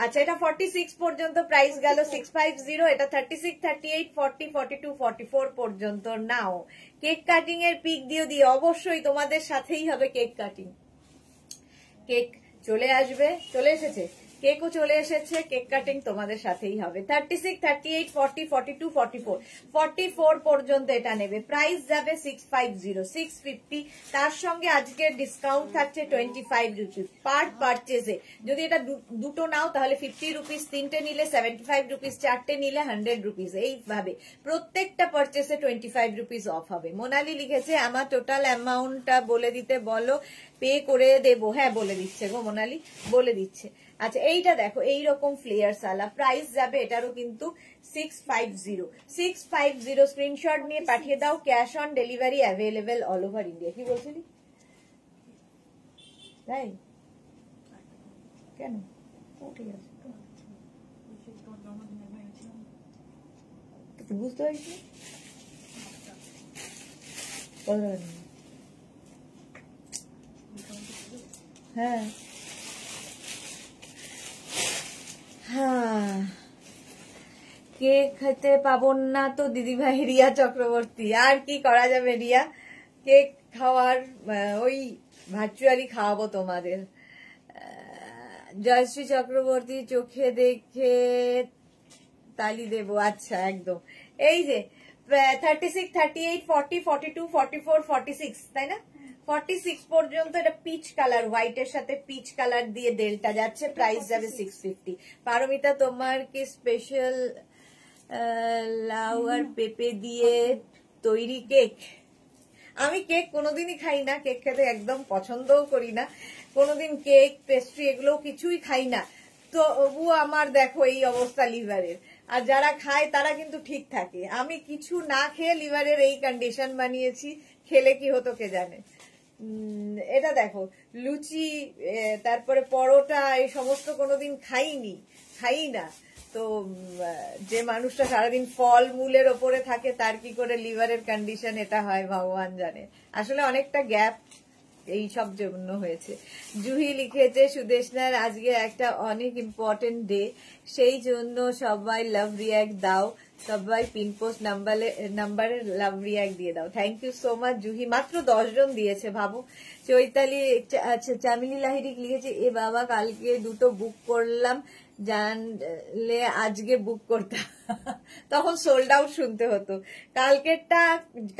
আচ্ছা এটা 46 পর্যন্ত প্রাইস গেল 650, এটা 36, 38, 40, 42, 44 পর্যন্ত নাও। কেক কাটিং এর পিক দিয়ে অবশ্যই তোমাদের সাথেই হবে কেক কাটিং। কেক চলে আসবে, চলে এসেছে কেকও চলে এসেছে, কেক কাটিং তোমাদের সাথেই হবে। 36, 38, 40, 42, 44, 44 পর্যন্ত এটা নেবে, প্রাইস যাবে 650, 650। তার সঙ্গে আজকে ডিসকাউন্ট থাকছে 25 রুপিস পার পারচেজে। যদি এটা দুটো নাও তাহলে 50 রুপিস, তিনটে নিলে 75 রুপিস, চারটে নিলে 100 রুপিস। এইভাবে প্রত্যেকটা পারচেজে 25 রুপিস অফ হবে। মোনালি লিখেছে আমার টোটাল অ্যামাউন্টটা বলে দিতে বলো, পে করে দেবো। হ্যাঁ বলে দিচ্ছে গো মোনালি, বলে দিচ্ছে। আচ্ছা এইটা দেখো, এইরকম ফ্লেয়ার সালা, প্রাইস যাবে এটারও কিন্তু 650, 650। স্ক্রিনশট নিয়ে পাঠিয়ে দাও, cash on delivery available all over India. কি বলছিলি? তাই কেন? ঠিক আছে, বুঝতে পারছি। হ্যাঁ হ্যাঁ, কেক খেতে পাবো না তো দিদিভাই রিয়া চক্রবর্তী, আর কি করা যাবে রিয়া, কেক খাওয়ার ওই ভার্চুয়ালি খাওয়াবো তোমাদের। জয়শ্রী চক্রবর্তী চোখে দেখে তালি দেবো, আচ্ছা একদম। এই যে 36, 38, 40, 42, 44, 46, তাই না? 46 পর্যন্ত এটা পিচ কালার, হোয়াইটের সাথে পিচ কালার দিয়ে ডেলটা যাচ্ছে, প্রাইস যাবে 650। পারমিতা তোমার কি স্পেশাল লাউ আর পেঁপে দিয়ে তৈরি কেক? আমি কেক কোনোদিনই খাই না, কেক খেতে একদম পছন্দও করি না, কোনোদিন কেক পেস্ট্রি এগুলো কিছুই খাই না। তো তবুও আমার দেখো এই অবস্থা লিভারের, আর যারা খায় তারা কিন্তু ঠিক থাকে। আমি কিছু না খেয়ে লিভারের এই কন্ডিশন বানিয়েছি, খেলে কি হতো কে জানে। এটা দেখো লুচি, তারপরে পরোটা, এই সমস্ত কোনোদিন খাই না। তো যে মানুষটা সারাদিন ফল মূলের ওপরে থাকে তার কি করে লিভারের কন্ডিশন এটা হয় ভগবান জানে। আসলে অনেকটা গ্যাপ এই সব জন্য হয়েছে। জুহি লিখেছে সুদেশনার আজকে একটা অনেক ইম্পর্টেন্ট ডে, সেই জন্য সবাই লাভ রিয়াক্ট দাও, সবাই পিনপোস্ট নাম্বারে লাভ রিয়াক্ট দিয়ে দাও। Thank you so much Juhi, মাত্র 10 জন দিয়েছে ভাবো। চৈতালি, আচ্ছা চামিলি লাহিরি লিখেছে এ বাবা কালকে দুটো বুক করলাম, জানলে আজকে বুক করতাম, তখন সোল্ড আউট শুনতে হতো। কালকেরটা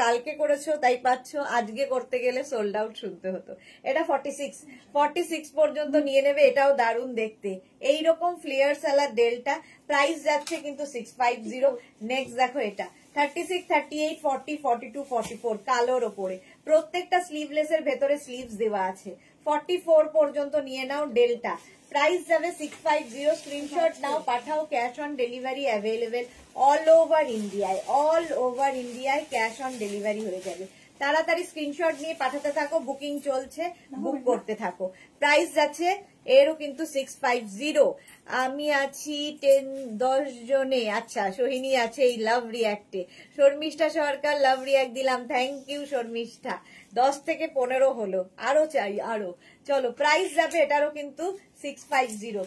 কালকে করেছো তাই পাচ্ছ, আজকে করতে গেলে সোল্ড আউট শুনতে হতো। এটা 46 পর্যন্ত নিয়ে নেবে, এটাও দারুণ দেখতে। এইরকম ফ্লেয়ার সালাদ ডেলটা, প্রাইস যাচ্ছে কিন্তু 650। নেক্সট দেখো এটা 36, 38, 40, 42, 44 কালোর ওপরে, প্রত্যেকটা স্লিভলেস এর ভেতরে স্লিভস দেওয়া আছে। 44 পর্যন্ত নিয়ে নাও ডেলটা, প্রাইস যাবে 650। স্ক্রিনশট নাও, পাঠাও, cash on delivery available all over ইন্ডিয়ায় ক্যাশ অন ডেলিভারি হয়ে যাবে। তাড়াতাড়ি স্ক্রিনশট নিয়ে পাঠাতে থাকো, বুকিং চলছে, বুক করতে থাকো। প্রাইস যাচ্ছে এরও কিন্তু 650। আমি আছি 10 জনে। আচ্ছা সোহিনী আছে এই লাভ রিয়াক্টে। শর্মিষ্ঠা সরকার লাভ রিয়াক্ট দিলাম, থ্যাংক ইউ শর্মিষ্ঠা। 10 থেকে 15 হলো, আরো চাই আরো। চলো প্রাইস যাবে এটারও কিন্তু 650।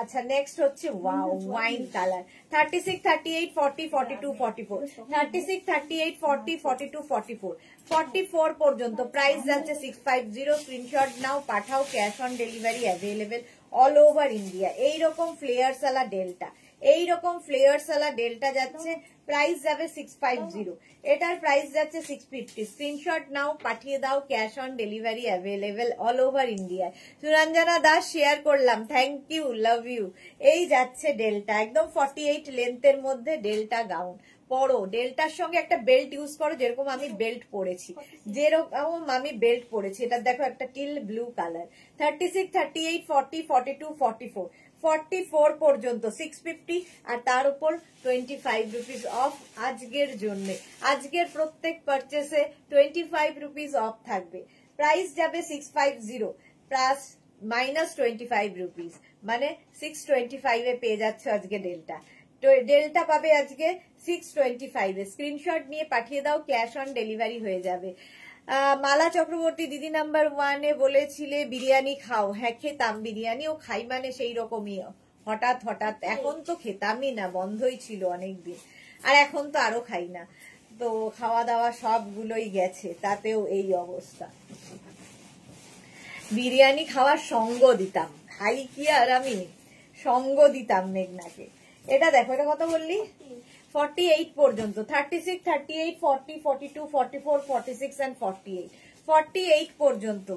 আচ্ছা নেক্সট হচ্ছে ওয়াও ওয়াইন কালার, 36, 38, 40, 42, 44, 36, 38, 40, 42, 44, 44 পর্যন্ত প্রাইস যাচ্ছে 650। স্ক্রিনশট নাও, পাঠাও, cash on delivery available all over India. এইরকম ফ্লেয়ার সালা ডেলটা যাচ্ছে, প্রাইস যাবে 650। এটার প্রাইস যাচ্ছে 650। স্ক্রিনশট নাও, পাঠিয়ে দাও, cash on delivery available all over ইন্ডিয়ায়। সুরঞ্জনা দাস শেয়ার করলাম, থ্যাংক ইউ, লাভ ইউ। এই যাচ্ছে ডেলটা, একদম 48 লেন্থের মধ্যে ডেলটা গাউন। পরো ডেলটার সঙ্গে একটা বেল্ট ইউজ করো, যেরকম আমি বেল্ট পরেছি, এটা দেখো একটা টিল ব্লু কালার। 36, 38, 40, 42, 44, 44 পর্যন্ত 650, আর তার উপর 25 রুপিস অফ আজকের জন্য। আজকের প্রত্যেক পারচেসে 25 রুপিস অফ থাকবে। প্রাইস যাবে 650 প্লাস মাইনাস 25 রুপিস, মানে 625 এ পেয়ে যাচ্ছে আজকে ডেলটা। ডেলটা পাবে আজকে 625 এ। স্ক্রিনশট নিয়ে পাঠিয়ে দাও, ক্যাশ অন ডেলিভারি হয়ে যাবে। মালা চক্রবর্তী দিদি নাম্বার 1 এ বলেছিলে বিরিয়ানি খাও। হ্যাঁ খেতাম, বিরিয়ানিও খাই, মানে সেই রকমই হঠাৎ। এখন তো খেতামই না, বন্ধই ছিল অনেকদিন, আর এখন তো আরো খাই না। তো খাওয়া দাওয়া সবগুলোই গেছে, তাতেও এই অবস্থা। বিরিয়ানি খাওয়ার সঙ্গ দিতাম, খাই কি আর আমি, সঙ্গ দিতাম মেঘনাকে। এটা দেখো, এটা কত বললি? 48 পর্যন্ত। 36, 38, 40, 42, 44, 46 and 48। 48 পর্যন্ত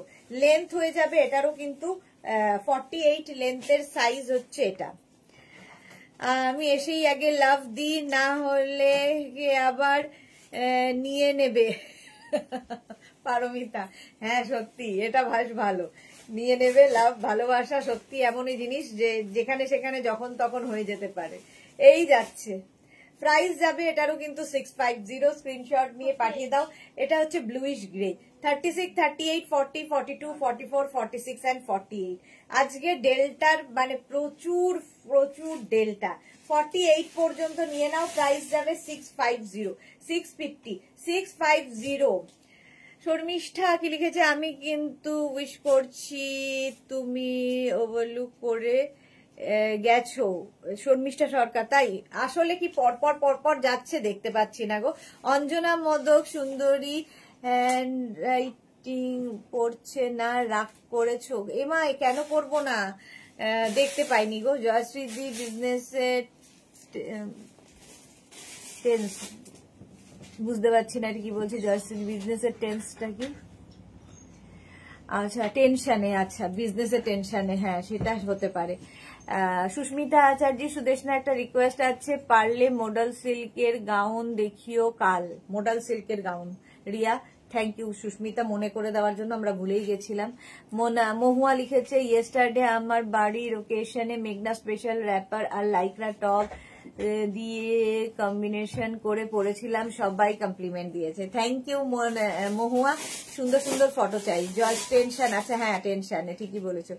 লেন্থ হয়ে যাবে। এটারও কিন্তু 48 লেন্থের সাইজ হচ্ছে এটা। আমি এসেই আগে লাভ দিই, না হলে আবার নিয়ে নেবে। পারমিতা, হ্যাঁ সত্যি এটা ভালো, নিয়ে নেবে লাভ। ভালোবাসা সত্যি এমনই জিনিস যে যেখানে সেখানে যখন তখন হয়ে যেতে পারে। এই যাচ্ছে, প্রাইস যাবে এটারও কিন্তু 650। স্ক্রিনশট নিয়ে পাঠিয়ে দাও। এটা হচ্ছে ব্লুইশ গ্রে। 36, 38, 40, 42, 44, 46 and 48। আজকে ডেল্টার মানে প্রচুর ডেল্টা। 48 পর্যন্ত নিয়ে নাও, প্রাইস যাবে 650, 650, 650। শর্মিষ্ঠা কি লিখেছে? আমি কিন্তু উইশ করছি, তুমি ওভারলুক করে গেছো। শর্মিষ্ঠা সরকার, তাই আসলে কি পরপর যাচ্ছে, দেখতে পাচ্ছি না গো। অঞ্জনা মোদক সুন্দরী, হ্যান্ড রাইটিং পড়ছে না, রাগ করেছো? এমা কেন করবো না, দেখতে পাইনি গো। জয়শ্রী দি বিজনেসের টেন্স বুঝতে পারছি না কি বলছে। জয়শ্রী বিজনেসের টেন্সটা কি? আচ্ছা টেনশনে, আচ্ছা বিজনেসের টেনশনে, হ্যাঁ সেটা হতে পারে। সুস্মিতা আচার্য, সুদেশনা একটা রিকোয়েস্ট আছে, পারলে মডেল সিল্কের গাউন দেখিও কাল। মডেল সিল্কের gown. Riya, thank you Susmita মনে করে দেওয়ার জন্য, আমরা ভুলেই গেছিলাম। মহুয়া লিখেছে, ইয়েস্টারডে আমার বাড়ির ওকেশনে মেঘনা স্পেশাল র্যাপার আর লাইক্রা টপ দিয়ে কম্বিনেশন করে পড়েছিলাম, সবাই কমপ্লিমেন্ট দিয়েছে। থ্যাংক ইউ মহুয়া, সুন্দর সুন্দর ফটো চাই। জয় টেনশন, আচ্ছা হ্যাঁ টেনশনে, ঠিকই বলেছো।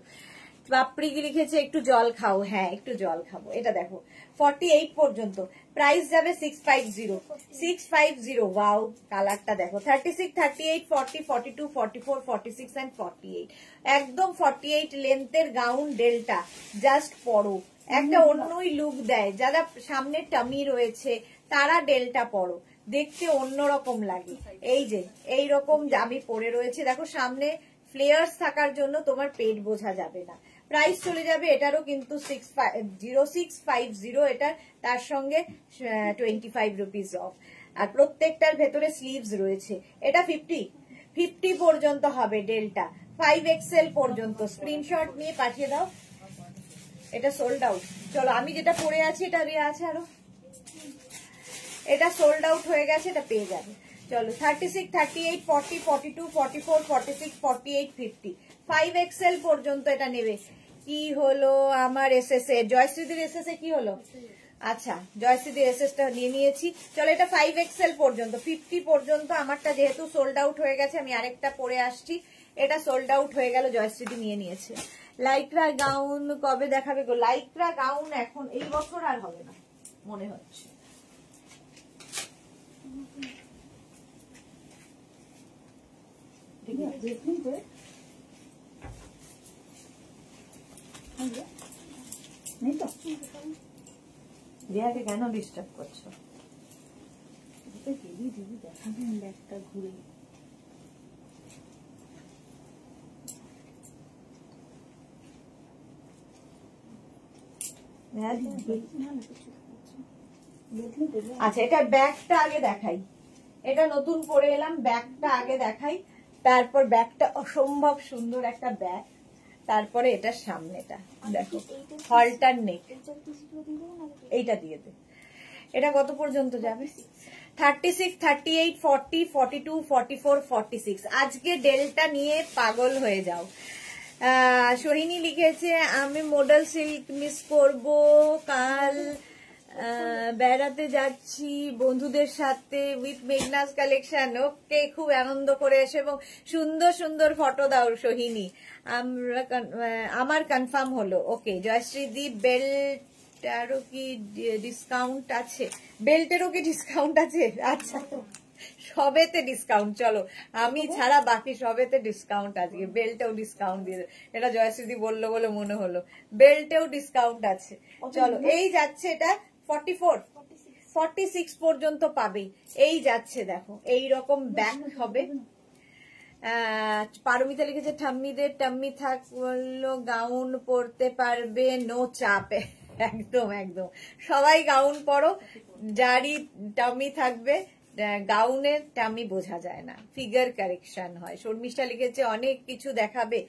পাপড়ি লিখেছে একটু জল খাও, হ্যাঁ একটু জল খাবো। এটা দেখো 48 পর্যন্ত, প্রাইস যাবে 650, 650। ওয়াও কালারটা দেখো। 36, 38, 40, 42, 44, 46 and 48। একদম 48 লেন্থের গাউন ডেল্টা, জাস্ট পরো, একটা অন্যই লুক দেয়। যারা সামনে টামি রয়েছে তারা ডেল্টা পরো, দেখতে অন্যরকম লাগে। এই যে এইরকম আমি পরে রয়েছে, দেখো সামনে ফ্লেয়ার্স থাকার জন্য তোমার পেট বোঝা যাবে না। প্রাইস চলে যাবে এটারও কিন্তু 650 এটার, তার সঙ্গে 25 রুপিস অফ। আর প্রত্যেকটার ভেতরে স্লিভস রয়েছে। এটা 50 পর্যন্ত হবে ডেল্টা, 5XL পর্যন্ত। স্ক্রিনশট নিয়ে পাঠিয়ে দাও। এটা সোল্ড আউট। চলো আমি যেটা পরে আছি এটা আছে আরো, এটা সোল্ড আউট হয়ে গেছে, এটা পেয়ে যাবে। চলো 36, 38, 40, 42, 44, 46, 48, 50, 5XL পর্যন্ত এটা নেবে। কি হলো আমার এসএস এ? জয়শ্রীদের এসএস এ কি হলো? আচ্ছা জয়শ্রীদের এসএস টা নিয়ে নিয়েছি। চলো এটা 5XL পর্যন্ত, 50 পর্যন্ত। আমারটা যেহেতু সোল্ড আউট হয়ে গেছে, আমি আরেকটা পরে আসছি। এটা সোল্ড আউট হয়ে গেল, জয়শ্রীদি নিয়ে নিয়েছে। লাইক্রা গাউন কবে দেখাবে গো? লাইক্রা গাউন এখন এই বছর আর হবে না মনে হচ্ছে। রিয়াকে কেন ডিস্টার্ব করছো? দেখাবেন ব্যাগটা ঘুরে। আচ্ছা এটা ব্যাগটা আগে দেখাই, এটা নতুন পরে এলাম, ব্যাগটা আগে দেখাই। তারপর ব্যাগটা অসম্ভব সুন্দর একটা ব্যাগ, তারপরে এটার সামনেটা দেখো, হলটার নেক, এইটা দিয়ে দে। এটা কত পর্যন্ত যাবে? 36, 38, 40, 42, 44, 46। আজকে ডেলটা নিয়ে পাগল হয়ে যাও। সোহিনী লিখেছে, আমি মডেল সিল্ক মিস করব, কাল বেড়াতে যাচ্ছি বন্ধুদের সাথে উইথ মেঘনাস কালেকশন। ওকে, খুব আনন্দ করে এসে এবং সুন্দর সুন্দর ফটো দাও সোহিনী। আমার কনফার্ম হলো। ওকে জয়শ্রী দি, বেল্টেরও কি ডিসকাউন্ট আছে? বেল্টেরও কি ডিসকাউন্ট আছে? আচ্ছা সবেতে ডিসকাউন্ট। চলো আমি ছাড়া বাকি সবেতে ডিসকাউন্ট আজকে। বেল্টেও ডিসকাউন্ট দিয়ে, এটা জয়শ্রী বললো বলে মনে হলো, বেল্টেও ডিসকাউন্ট আছে। চলো এই যাচ্ছে এটা 44, 46 পর্যন্ত পাবে। এই যাচ্ছে দেখো, এই রকম ব্যাক হবে। পারমিতা লিখেছে ঠাম্মিদের টাম্মি থাকলো গাউন পরতে পারবে, নো চাপে। একদম একদম সবাই গাউন পরো, যারই টাম্মি থাকবে। গাউনের টাম্মি বোঝা যায় না, ফিগার কারেকশন হয়। শর্মিষ্ঠা লিখেছে অনেক কিছু দেখাবে,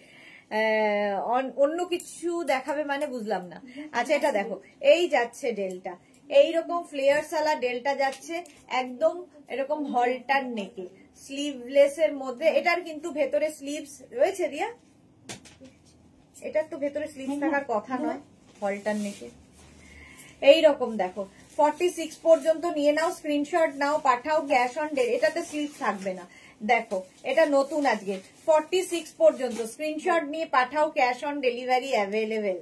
অন্য কিছু দেখাবে মানে বুঝলাম না। আচ্ছা এটা দেখো, এই যাচ্ছে ডেলটা, এইরকম ফ্লেয়ার্স ওয়ালা ডেলটা যাচ্ছে, একদম এরকম হলটার নেকে, স্লিভলেস এর মধ্যে। এটার কিন্তু ভেতরে স্লিভস রয়েছে রিয়া, এটার তো ভেতরে স্লিভস থাকার কথা নয়, হলটার নেকে। এইরকম দেখো 46 পর্যন্ত নিয়ে নাও, স্ক্রিনশট নাও, পাঠাও, ক্যাশ অন ডেলিভারি। এটাতে স্লিভস থাকবে না, দেখো এটা নতুন আজকে 46 পর্যন্ত স্ক্রিনশট নিয়ে পাঠাও, ক্যাশ অন ডেলিভারি অ্যাভেলেবেল।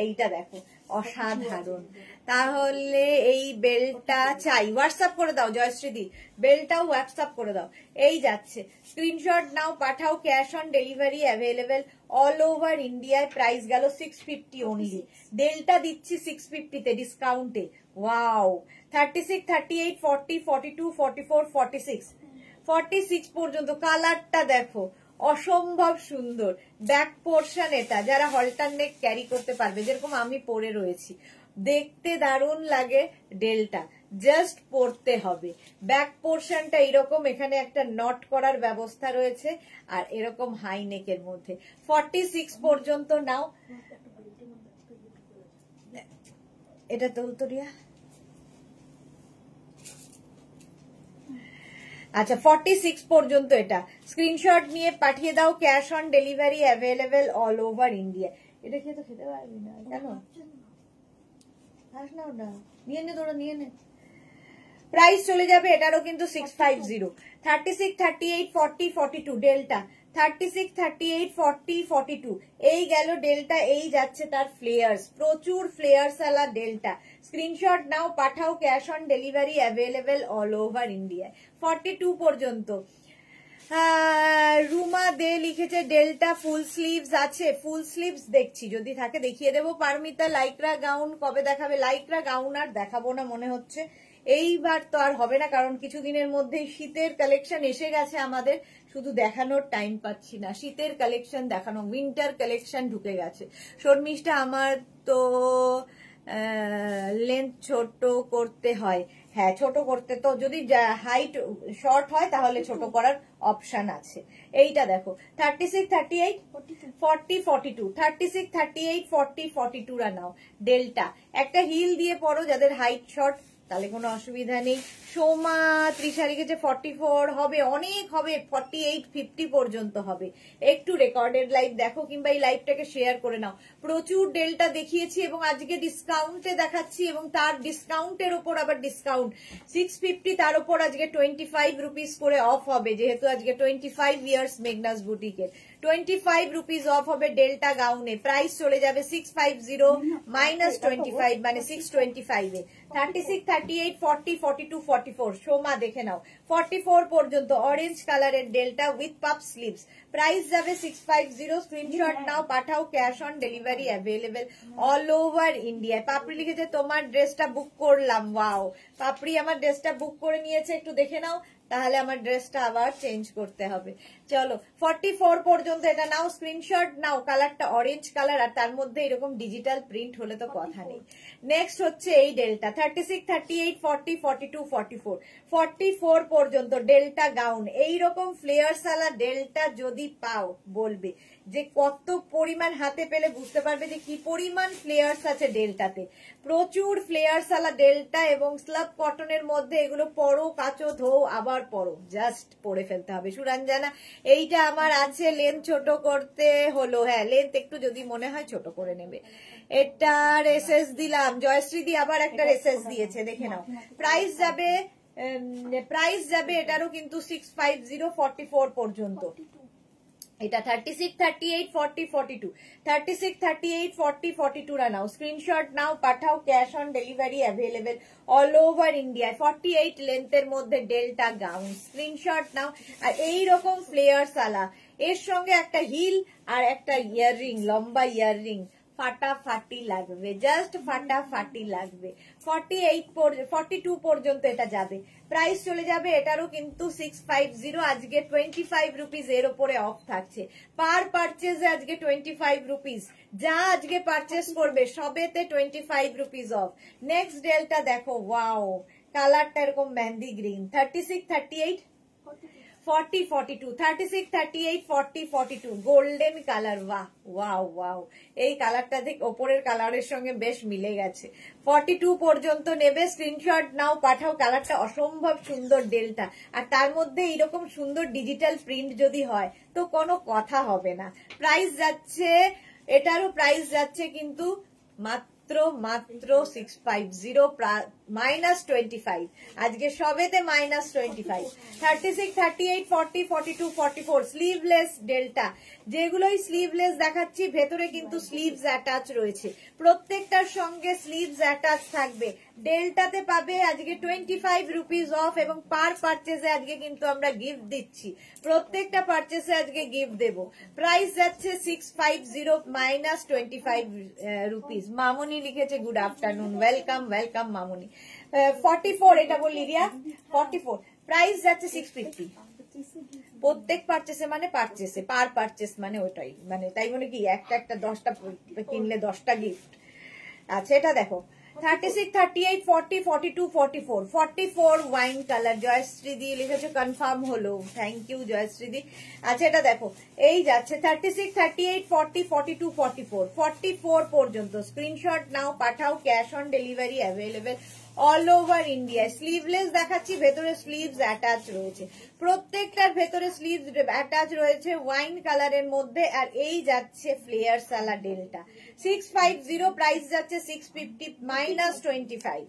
এইটা দেখো অসাধারণ। তাহলে এই বেলটা চাই, হোয়াটসঅ্যাপ করে দাও জয়শ্রীদি, বেলটাও হোয়াটসঅ্যাপ করে দাও। এই যাচ্ছে, স্ক্রিনশট নাও, পাঠাও, cash on delivery available all over ইন্ডিয়ায়। প্রাইস গেল 650 অনলি, ডেলটা দিচ্ছি 650 তে ডিসকাউন্টে। ওয়াও, 36, 38, 40, 42, 44, 46, 46 পর্যন্ত। কালারটা দেখো অসম্ভব সুন্দর। ব্যাক পোর্শন এটা, যারা হলটার নেক ক্যারি করতে পারবে, যেরকম আমি পরে রয়েছি, দেখতে দারুণ লাগে। ডেলটা জাস্ট পরতে হবে। ব্যাক পোর্শনটা এরকম, এখানে একটা নট করার ব্যবস্থা রয়েছে, আর এরকম হাই নেকের মধ্যে। 46 পর্যন্ত নাও। এটা তো রিয়া, আচ্ছা 46 পর্যন্ত এটা। স্ক্রিনশট নিয়ে পাঠিয়ে দাও, cash on delivery available all over India. এটা খেয়ে তো খেতে পারবি না, কেন খাস না? ওটা নিয়ে নে, তোরা নিয়ে নে। প্রাইস চলে যাবে এটারও কিন্তু 650। 36, 38, 40, 42 ডেল্টা, 36, 38, 40, 42। এই গেল ডেল্টা। এই যাচ্ছে তার ফ্লেয়ার্স, প্রচুর ফ্লেয়ার্স ওয়ালা ডেল্টা। স্ক্রিনশট নাও, পাঠাও, cash on delivery available all over India. 42 পর্যন্ত। রুমা দে লিখেছে ডেল্টা ফুল স্লিভস আছে, ফুল স্লিভস দেখছি, যদি থাকে দেখিয়ে দেবো। পারমিতা লাইক্রা গাউন কবে দেখাবে? লাইক্রা গাউন আর দেখাবো না মনে হচ্ছে, এইবার তো আর হবে না, কারণ কিছুদিনের মধ্যেই শীতের কালেকশন এসে গেছে আমাদের, শুধু দেখানোর টাইম পাচ্ছি না। শীতের কালেকশন দেখানো, উইন্টার কালেকশন ঢুকে গেছে। শর্মিষ্ঠা আমার তো লেন্থ ছোট করতে হয়। হ্যাঁ ছোট করতে, তো যদি হাইট শর্ট হয় তাহলে ছোট করার অপশন আছে। এইটা দেখো 36, 38, 40, 42, 36, 38, 40, 42 রা নাও। ডেল্টা একটা হিল দিয়ে পরো যাদের হাইট শর্ট, তাহলে কোনো অসুবিধা নেই। সোমা ত্রিশা লিখেছে 44 হবে, অনেক হবে, 48, 50 পর্যন্ত হবে। একটু রেকর্ডেড লাইভ দেখো, কিংবা এই লাইভটাকে শেয়ার করে নাও। প্রচুর ডেল্টা দেখিয়েছি এবং আজকে ডিসকাউন্টে দেখাচ্ছি, এবং তার ডিসকাউন্টের ওপর আবার ডিসকাউন্ট 650, তার উপর আজকে 25 রুপিস করে অফ হবে, যেহেতু আজকে 25 ইয়ার্স মেঘনাস বুটিকের। 25 রুপিস অফ হবে ডেল্টা গাউনে। প্রাইস চলে যাবে 650 মাইনাস 25 মানে 625 এ। 36, 38, 40, 42, 44 সোমা দেখে নাও। 44 পর্যন্ত অরেঞ্জ কালারের delta with puff sleeves. Price যাবে 650। স্ক্রিনশট নাও, পাঠাও, cash on delivery available all over India. Papri লিখেছে তোমার ড্রেসটা বুক করলাম। ওয়াও, পাপড়ি আমার ড্রেসটা বুক করে নিয়েছে, একটু দেখে নাও, তাহলে আমার ড্রেসটা আবার চেঞ্জ করতে হবে। চলো 44 পর্যন্ত এটা নাও, স্ক্রিনশট নাও। কালারটা অরেঞ্জ কালার, আর তার মধ্যে এরকম ডিজিটাল প্রিন্ট হলে তো কথা নেই। নেক্সট হচ্ছে এই ডেল্টা 36, 38, 40, 42, 44। 44 পর্যন্ত ডেল্টা গাউন। এইরকম ফ্লেয়ার্স ওয়ালা ডেল্টা যদি পাও, বলবে যে কত পরিমাণ, হাতে পেলে বুঝতে পারবে যে কি পরিমাণ ফ্লেয়ার্স আছে ডেল্টাতে। প্রচুর ফ্লেয়ার্স ওয়ালা ডেল্টা, এবং স্লাব কটনের মধ্যে এগুলো পরো, কাচো, ধো, আবার পরো, জাস্ট পরে ফেলতে হবে। সুরঞ্জনা এইটা আমার আছে, লেন্থ ছোট করতে হলো। হ্যাঁ লেন্থ একটু যদি মনে হয় ছোট করে নেবে। এটার এসএস দিলাম, জয়শ্রীদি আবার একটা এসএস দিয়েছে, দেখে নাও। প্রাইস যাবে এটারও কিন্তু 650, 44 পর্যন্ত। এটা 36, 38, 40, 42, 36, 38, 40, 42 রা নাও। স্ক্রিনশট নাও, পাঠাও, cash on delivery available all over ইন্ডিয়ায়। 48 লেন্থের মধ্যে ডেল্টা গাউন। স্ক্রিনশট নাও। আর এইরকম ফ্লেয়ার্স আলা, এর সঙ্গে একটা হিল আর একটা ইয়াররিং, লম্বা ইয়াররিং, ফাটাফাটি লাগবে, জাস্ট ফাটাফাটি লাগবে। 42 পর্যন্ত এটা যাবে, প্রাইস চলে যাবে এটারও কিন্তু 650। আজকে 25 রুপিস এর উপরে অফ থাকছে, পার পারচেজে আজকে 25 রুপিস। যা আজকে পারচেস করবে সবেতে 25 রুপিস অফ। নেক্সট ডেলটা দেখো, ওয়াও কালারটা এরকম mehendi green. 36, 38, 40, 42, 36, 38, 40, 42 golden colour. Wow wow wow, এই কালারটা দেখ ওপরের কালারের সঙ্গে বেশ মিলে গেছে। 42 পর্যন্ত নেবে, স্ক্রিনশট নাও পাঠাও। কালারটা অসম্ভব সুন্দর ডেলটা, আর তার মধ্যে এইরকম সুন্দর ডিজিটাল প্রিন্ট যদি হয় তো কোনো কথা হবে না। প্রাইস যাচ্ছে, এটারও প্রাইস যাচ্ছে কিন্তু মাত্র 650 -25। আজকে সবেতে -25। 36, 38, 40, 42, 44 স্লিভলেস ডেল্টা। যেগুলোই স্লিভলেস দেখাচ্ছি ভেতরে কিন্তু স্লিভস অ্যাটাচ রয়েছে, প্রত্যেকটার সঙ্গে স্লিভস অ্যাটাচ থাকবে। ডেল্টাতে পাবে আজকে 25 রুপিস অফ, এবং পার পারচেজে আজকে কিন্তু আমরা গিফট দিচ্ছি, প্রত্যেকটা পারচেজে আজকে গিফট দেব। প্রাইস যাচ্ছে 650 -25 রুপিস। মামনি লিখেছে গুড আফটারনুন, ওয়েলকাম ওয়েলকাম মামনি। 44 এটা বললি রিয়া, 44 প্রাইস যাচ্ছে 650। প্রত্যেক পারচেসে মানে পারচেসে, পার পারচেস মানে ওটাই, মানে তাই বলে কি একটা 10টা কিনলে 10টা গিফট। আচ্ছা এটা দেখো 36, 38, 40, 42, 44, 44 ওয়াইন কালার। জয়শ্রী দি লিখেছে কনফার্ম হলো, থ্যাংক ইউ জয়শ্রী দি। আচ্ছা এটা দেখো এই যাচ্ছে 36, 38, 40, 42, 44, 44 পর্যন্ত। স্ক্রিনশট নাও পাঠাও, cash on delivery available all over India. Sleeveless দেখাচ্ছি, ভেতরে স্লিভস অ্যাটাচ রয়েছে, প্রত্যেকটার ভেতরে স্লিভস অ্যাটাচ রয়েছে ওয়াইন কালারের মধ্যে। আর এই যাচ্ছে ফ্লেয়ার সালা ডেলটা 650, প্রাইস যাচ্ছে 650 -25।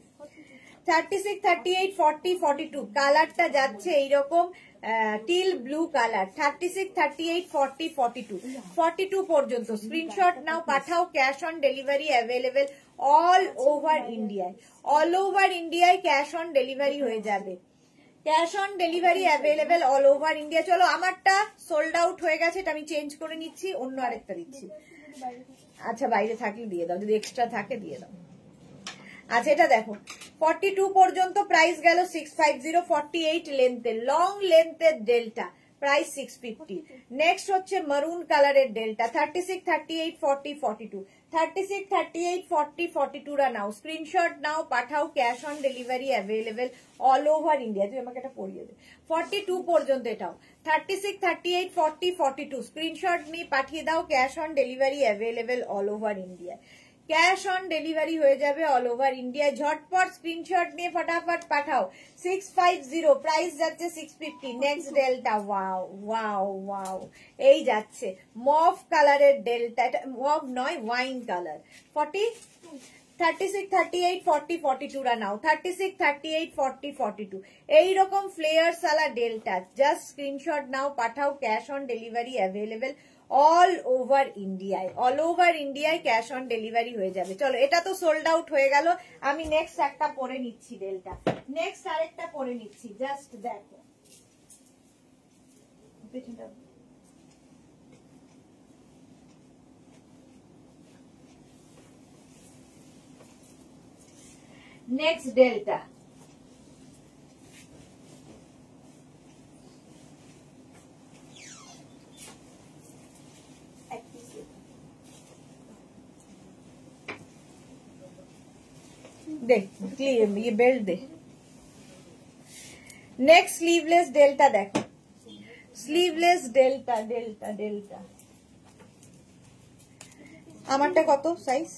36, 38, 40, 42 কালারটা যাচ্ছে এইরকম টিল ব্লু কালার। 36, 38, 40, 42 42 পর্যন্ত। স্ক্রিনশট নাও পাঠাও, cash on delivery available all over ইন্ডিয়ায়। অল ওভার ইন্ডিয়ায় ক্যাশ অন ডেলিভারি হয়ে যাবে, cash on delivery available all over India. চলো আমারটা সোল্ড আউট হয়ে গেছে, এটা আমি চেঞ্জ করে নিচ্ছি, অন্য আরেকটা দিচ্ছি। আচ্ছা বাইরে থাকলে দিয়ে দাও, যদি এক্সট্রা থাকে দিয়ে দাও। আচ্ছা এটা দেখো 42 পর্যন্ত প্রাইস গেল 650। 48 লেন্থের, লং লেন্থের ডেল্টা, প্রাইস 650। নেক্সট হচ্ছে মারুন কালারের ডেল্টা 36, 38, 40, 42 36, 38, 40, 42 রা নাও, স্ক্রিনশট নাও পাঠাও, cash on delivery available all over India. তুই আমাকে এটা পড়িয়ে দে। 42 পর্যন্ত এটাও 36, 38, 40, 42 স্ক্রিনশট নিয়ে পাঠিয়ে দাও, cash on delivery available all over India. Cash on delivery হয়ে যাবে অল ওভার ইন্ডিয়ায়। ঝটপট স্ক্রিনশট নিয়ে ফটাফট পাঠাও। 650, প্রাইস যাচ্ছে 650। Next delta, wow wow wow, এই যাচ্ছে মভ কালারের ডেল্টা, এটা মভ নয় ওয়াইন কালার। 36, 38, 40, 42 রা নাও। 36, 38, 40, 42 এইরকম ফ্লেয়ার সালা ডেল্টা, জাস্ট স্ক্রিনশট নাও পাঠাও, cash on delivery available all over ইন্ডিয়ায়। অল ওভার ইন্ডিয়ায় ক্যাশ অন ডেলিভারি হয়ে যাবে। চলো এটা তো সোল্ড আউট হয়ে গেল, আমি নেক্সট একটা পরে নিচ্ছি ডেলটা, নেক্সট আরেকটা পরে নিচ্ছি। জাস্ট দেখো নেক্সট ডেলটা। दे ये बेल्ट दे। नेक्स्ट स्लीवलेस डेल्टा देखो, स्लीवलेस डेल्टा डेल्टा डेल्टा আমারটা কত সাইজ?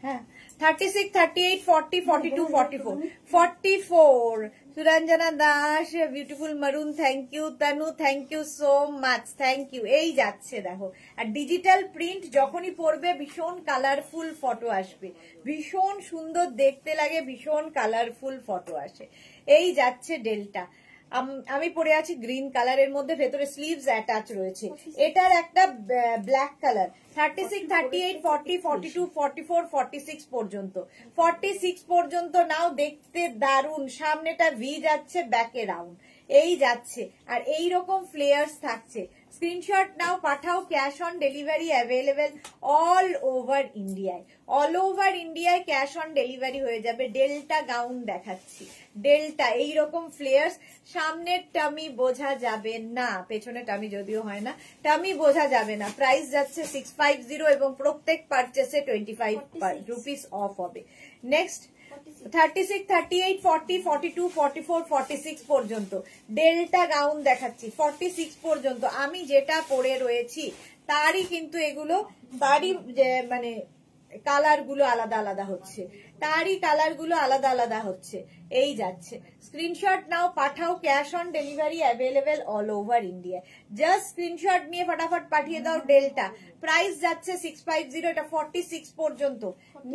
হ্যাঁ 36, 38, 40, 42, 44 44 Suranjana Das, beautiful maroon, thank you. Tanu thank you so much, thank you. এই যাচ্ছে দেখো, আর ডিজিটাল প্রিন্ট যখনই পড়বে ভীষণ কালারফুল ফটো আসবে, ভীষণ সুন্দর দেখতে লাগে, ভীষণ কালারফুল ফটো আসে। এই যাচ্ছে ডেল্টা, আমি পরে আছি গ্রিন কালারের মধ্যে, ভেতরে স্লিভস অ্যাটাচ রয়েছে। এটার একটা ব্ল্যাক কালার। 36, 38, 40, 42, 44, 46 পর্যন্ত। 46 পর্যন্ত নাও, দেখতে দারুন, সামনেটা ভি যাচ্ছে, ব্যাকে রাউন্ড, এই যাচ্ছে। আর এই রকম ফ্লেয়ার্স থাকছে, স্ক্রিনশট নাও, পাঠাও, cash on delivery available all over ইন্ডিয়ায়। অল ওভার ইন্ডিয়ায় ক্যাশ অন ডেলিভারি হয়ে যাবে। ডেল্টা গাউন দেখাচ্ছি, ডেল্টা এইরকম ফ্লেয়ার্স, সামনের টামি বোঝা যাবে না, পেছনে টামি যদিও হয় না, টামি বোঝা যাবে না। প্রাইস যাচ্ছে 650 এবং প্রত্যেক পারচেসে 25 রুপিস অফ হবে। নেক্সট 36, 38, 40, 42, 44, 46 পর্যন্ত ডেল্টা গাউন দেখাচ্ছি, 46 পর্যন্ত। আমি যেটা পরে রয়েছি তারই কিন্তু এগুলো, তারই মানে কালার গুলো আলাদা আলাদা হচ্ছে, তারই কালার গুলো আলাদা আলাদা হচ্ছে। এই যাচ্ছে, স্ক্রিনশট নাও, পাঠাও, cash on delivery available all over India. Just screenshot নিয়ে ফটাফট পাঠিয়ে দাও। ডেল্টা প্রাইস যাচ্ছে 650, এটা 46 পর্যন্ত।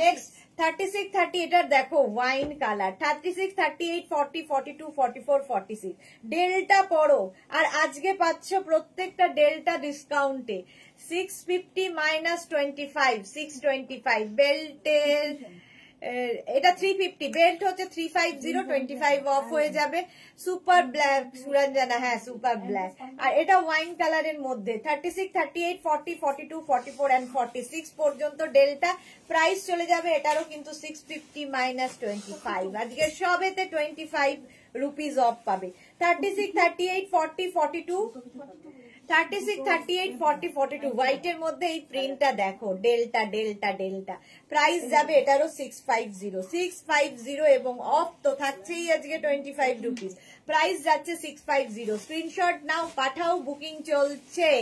নেক্সট 36, 30, এটা দেখো ওয়াইন কালার, 36, 38, 40, 42, 44, 46 ডেল্টা পড়ো। আর আজকে পাচ্ছ প্রত্যেকটা ডেল্টা ডিসকাউন্টে 650 মাইনাস 25, 625 বেল্টের, এটা 350, বেল্ট হচ্ছে 350, 25 অফ হয়ে যাবে। সুপার ব্ল্যাক সুরঞ্জনা, হ্যাঁ সুপার ব্ল্যাক। আর এটা ওয়াইন কালারের মধ্যে 36, 38, 40, 42, 44 and 46 পর্যন্ত ডেল্টা। প্রাইস চলে যাবে এটারও কিন্তু 650 মাইনাস 25, আজকে সবেতে 25 রুপিস অফ পাবে। 36, 38, 40, 42, 36, 38, 40, 42 হোয়াইটের মধ্যে এই প্রিন্টটা দেখো, ডেল্টা ডেল্টা ডেল্টা। প্রাইস যাবে এটারও 650, 650 এবং অফ তো থাকছেই আজকে 25 রুপিস। প্রাইস যাচ্ছে 650। স্ক্রিনশট নাও, পাঠাও, বুকিং চলছে।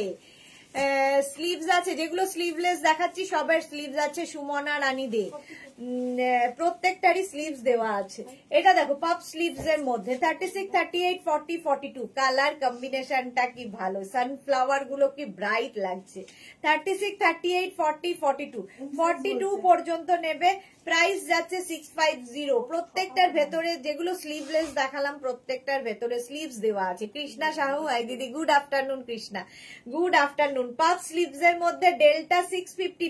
স্লিভস আছে, যেগুলো স্লিভলেস দেখাচ্ছি সবার স্লিভস আছে। সুমনা রানী দে প্রত্যেকটারই স্লিভস দেওয়া আছে। এটা দেখো পাপ স্লিভস এর মধ্যে 36, 38, 40, 42 কালার কম্বিনেশনটা কি ভালো, সানফ্লাওয়ার গুলো কি ব্রাইট লাগছে। 36, 38, 40, 42 42 পর্যন্ত নেবে। প্রাইস যাচ্ছে 650। প্রত্যেকটার ভেতরে যেগুলো স্লিভলেস দেখালাম প্রত্যেকটার ভেতরে স্লিভস দেওয়া আছে। কৃষ্ণা সাহু, হাই দিদি, good afternoon Krishna, good afternoon. Puff sleeves এর মধ্যে ডেল্টা 650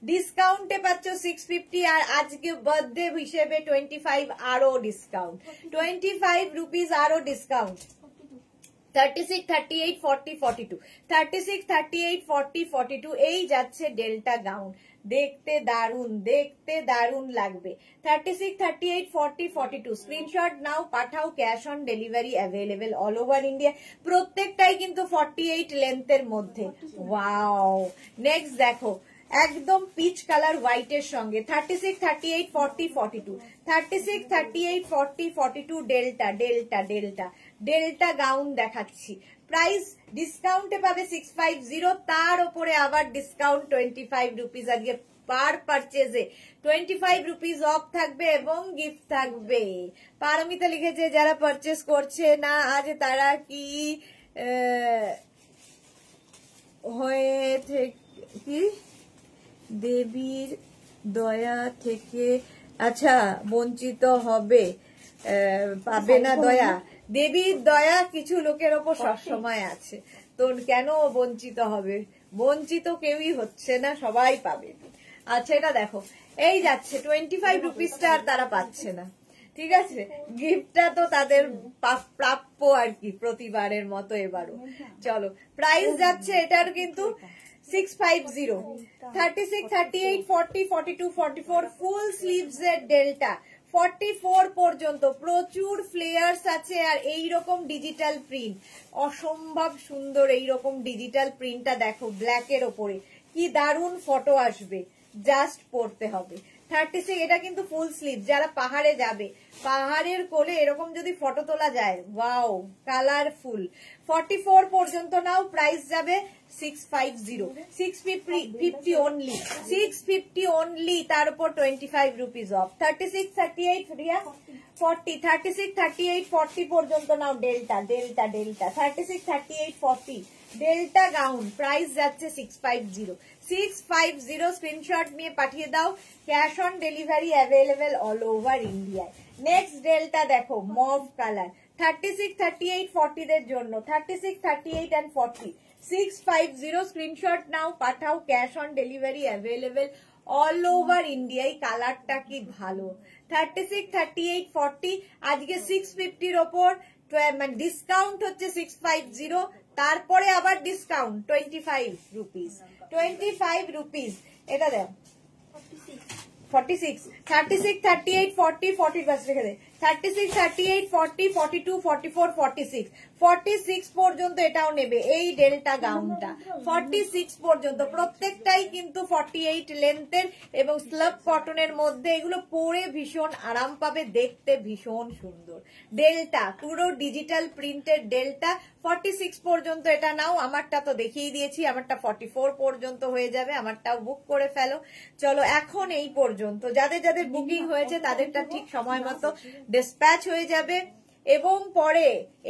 ডিসকাউন্টে পাচ্ছ 650। আর আজকে বার্থডে হিসেবে 25 আরো ডিসকাউন্ট, 25 রুপিস আরো ডিসকাউন্ট। 36, 38, 40, 42 36, 38, 40, 42 এই যাচ্ছে ডেল্টা গাউন। দেখতে দারুন, দেখতে দারুন লাগবে। 36, 38, 40, 42 স্ক্রিনশট নাও, পাঠাও, cash on delivery available all over India. প্রত্যেকটাই কিন্তু 48 লেন্থের মধ্যে। ওয়াও, নেক্সট দেখো একদম পিচ কালার হোয়াইটের সঙ্গে 36, 38, 40, 42 36, 38, 40, 42 delta delta delta delta gown দেখাচ্ছি। প্রাইস ডিসকাউন্টে পাবে 650, তার উপরে আবার ডিসকাউন্ট 25 রুপিস। আজকে পার পারচেজে 25 রুপিস অফ থাকবে এবং গিফট থাকবে। পারমিতা লিখেছে যারা পারচেজ করছে না আজ তারা কি হয়ে কি দেবীর দয়া থেকে আচ্ছা বঞ্চিত হবে, পাবে না দয়া। দেবীর দয়া কিছু লোকের ওপর সবসময় আছে, তো কেন বঞ্চিত হবে? বঞ্চিত কেউই হচ্ছে না, সবাই পাবে। আচ্ছা এটা দেখো এই যাচ্ছে 25 রুপিসটা আর তারা পাচ্ছে না, ঠিক আছে? গিফটটা তো তাদের প্রাপ্য আর কি, প্রতিবারের মতো এবারও। চলো প্রাইস যাচ্ছে এটার কিন্তু 650, 36, 38, 40, 42, 44 ফুল স্লিভস এর ডেল্টা 44 পর্যন্ত প্রচুর ফ্লেয়ার্স আছে। আর এইরকম ডিজিটাল প্রিন্ট অসম্ভব সুন্দর, এইরকম ডিজিটাল প্রিন্টটা দেখো ব্ল্যাকের ওপরে কি দারুণ ফটো আসবে, জাস্ট পড়তে হবে। 36 এটা কিন্তু ফুল স্লিভ, যারা পাহাড়ে যাবে পাহাড়ের কোলে এরকম যদি ফটো তোলা যায় ওয়াও কালারফুল। 44 পর্যন্ত নাও, প্রাইস যাবে 650, 650 অনলি, 650 অনলি, তার উপর 25 রুপিস অফ। 36, 38 রিয়া 40, 36, 38, 40 পর্যন্ত নাও delta delta delta 36, 38, 40 delta gown. Price যাচ্ছে 650, 650 স্ক্রিনশট নিয়ে পাঠিয়ে দাও। Cash on delivery available all over ইন্ডিয়ায়। নেক্সট ডেল্টা দেখো মভ কালার 36, 38, 40 দের জন্য 36, 38 and 40 650 স্ক্রিনশট নাও, পাঠাও, cash on delivery available all over ইন্ডিয়ায়। কালারটা কি ভালো। 36, 38, 40 আজকে 650 ওপর মানে ডিসকাউন্ট হচ্ছে 650, তারপরে আবার ডিসকাউন্ট 25 রুপিস, 25 রুপিস। এটা দেন 46, 36, 38, 40, 40 বাস রেখে দে, 36, 38, 40, 42, 44, 46, 46 পর্যন্ত এটাও নেবে এই ডেল্টা গাউনটা, 46 পর্যন্ত। প্রত্যেকটাই কিন্তু 48 লেন্থের এবং স্লাব কটনের মধ্যে, এগুলো পরে ভীষণ আরাম পাবে, দেখতে ভীষণ সুন্দর। ডেল্টা পুরো ডিজিটাল প্রিন্টের ডেল্টা, 46 পর্যন্ত এটা নাও। আমারটা তো দেখিয়ে দিয়েছি, আমারটা 44 পর্যন্ত হয়ে যাবে, আমারটাও বুক করে ফেলো। চলো এখন এই পর্যন্ত, যাদের যাদের বুকিং হয়েছে তাদেরটা ঠিক সময় মতো ডিসপ্যাচ হয়ে যাবে। এবং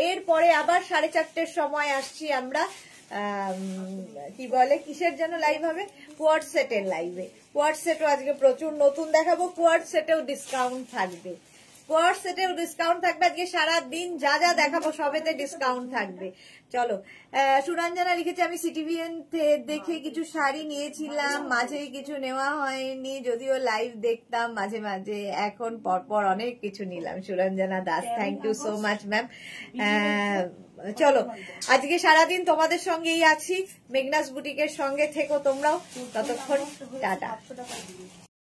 এরপরে আবার 4:30 সময় আসছি আমরা, কি বলে কিসের জন্য লাইভ হবে, কোয়ার্ড সেটের লাইভে। কোয়ার্ড সেটও আজকে প্রচুর নতুন দেখাবো, কোয়ার্ড সেটেও ডিসকাউন্ট থাকবে, কোয়ার্ড সেটেও ডিসকাউন্ট থাকবে। আজকে সারাদিন যা যা দেখাবো সবেতে ডিসকাউন্ট থাকবে। চলো, সুরঞ্জনা লিখেছে আমি সিটিভিএন দেখে কিছু শাড়ি নিয়েছিলাম, মাঝে কিছু নেওয়া হয়নি, যদিও লাইভ দেখতাম মাঝে মাঝে, এখন পরপর অনেক কিছু নিলাম। Suranjana Das, thank you so much ma'am. চলো, আজকে সারাদিন তোমাদের সঙ্গেই আছি, মেঘনাস বুটিকের সঙ্গে থেকো তোমরাও, ততক্ষণ টাটা।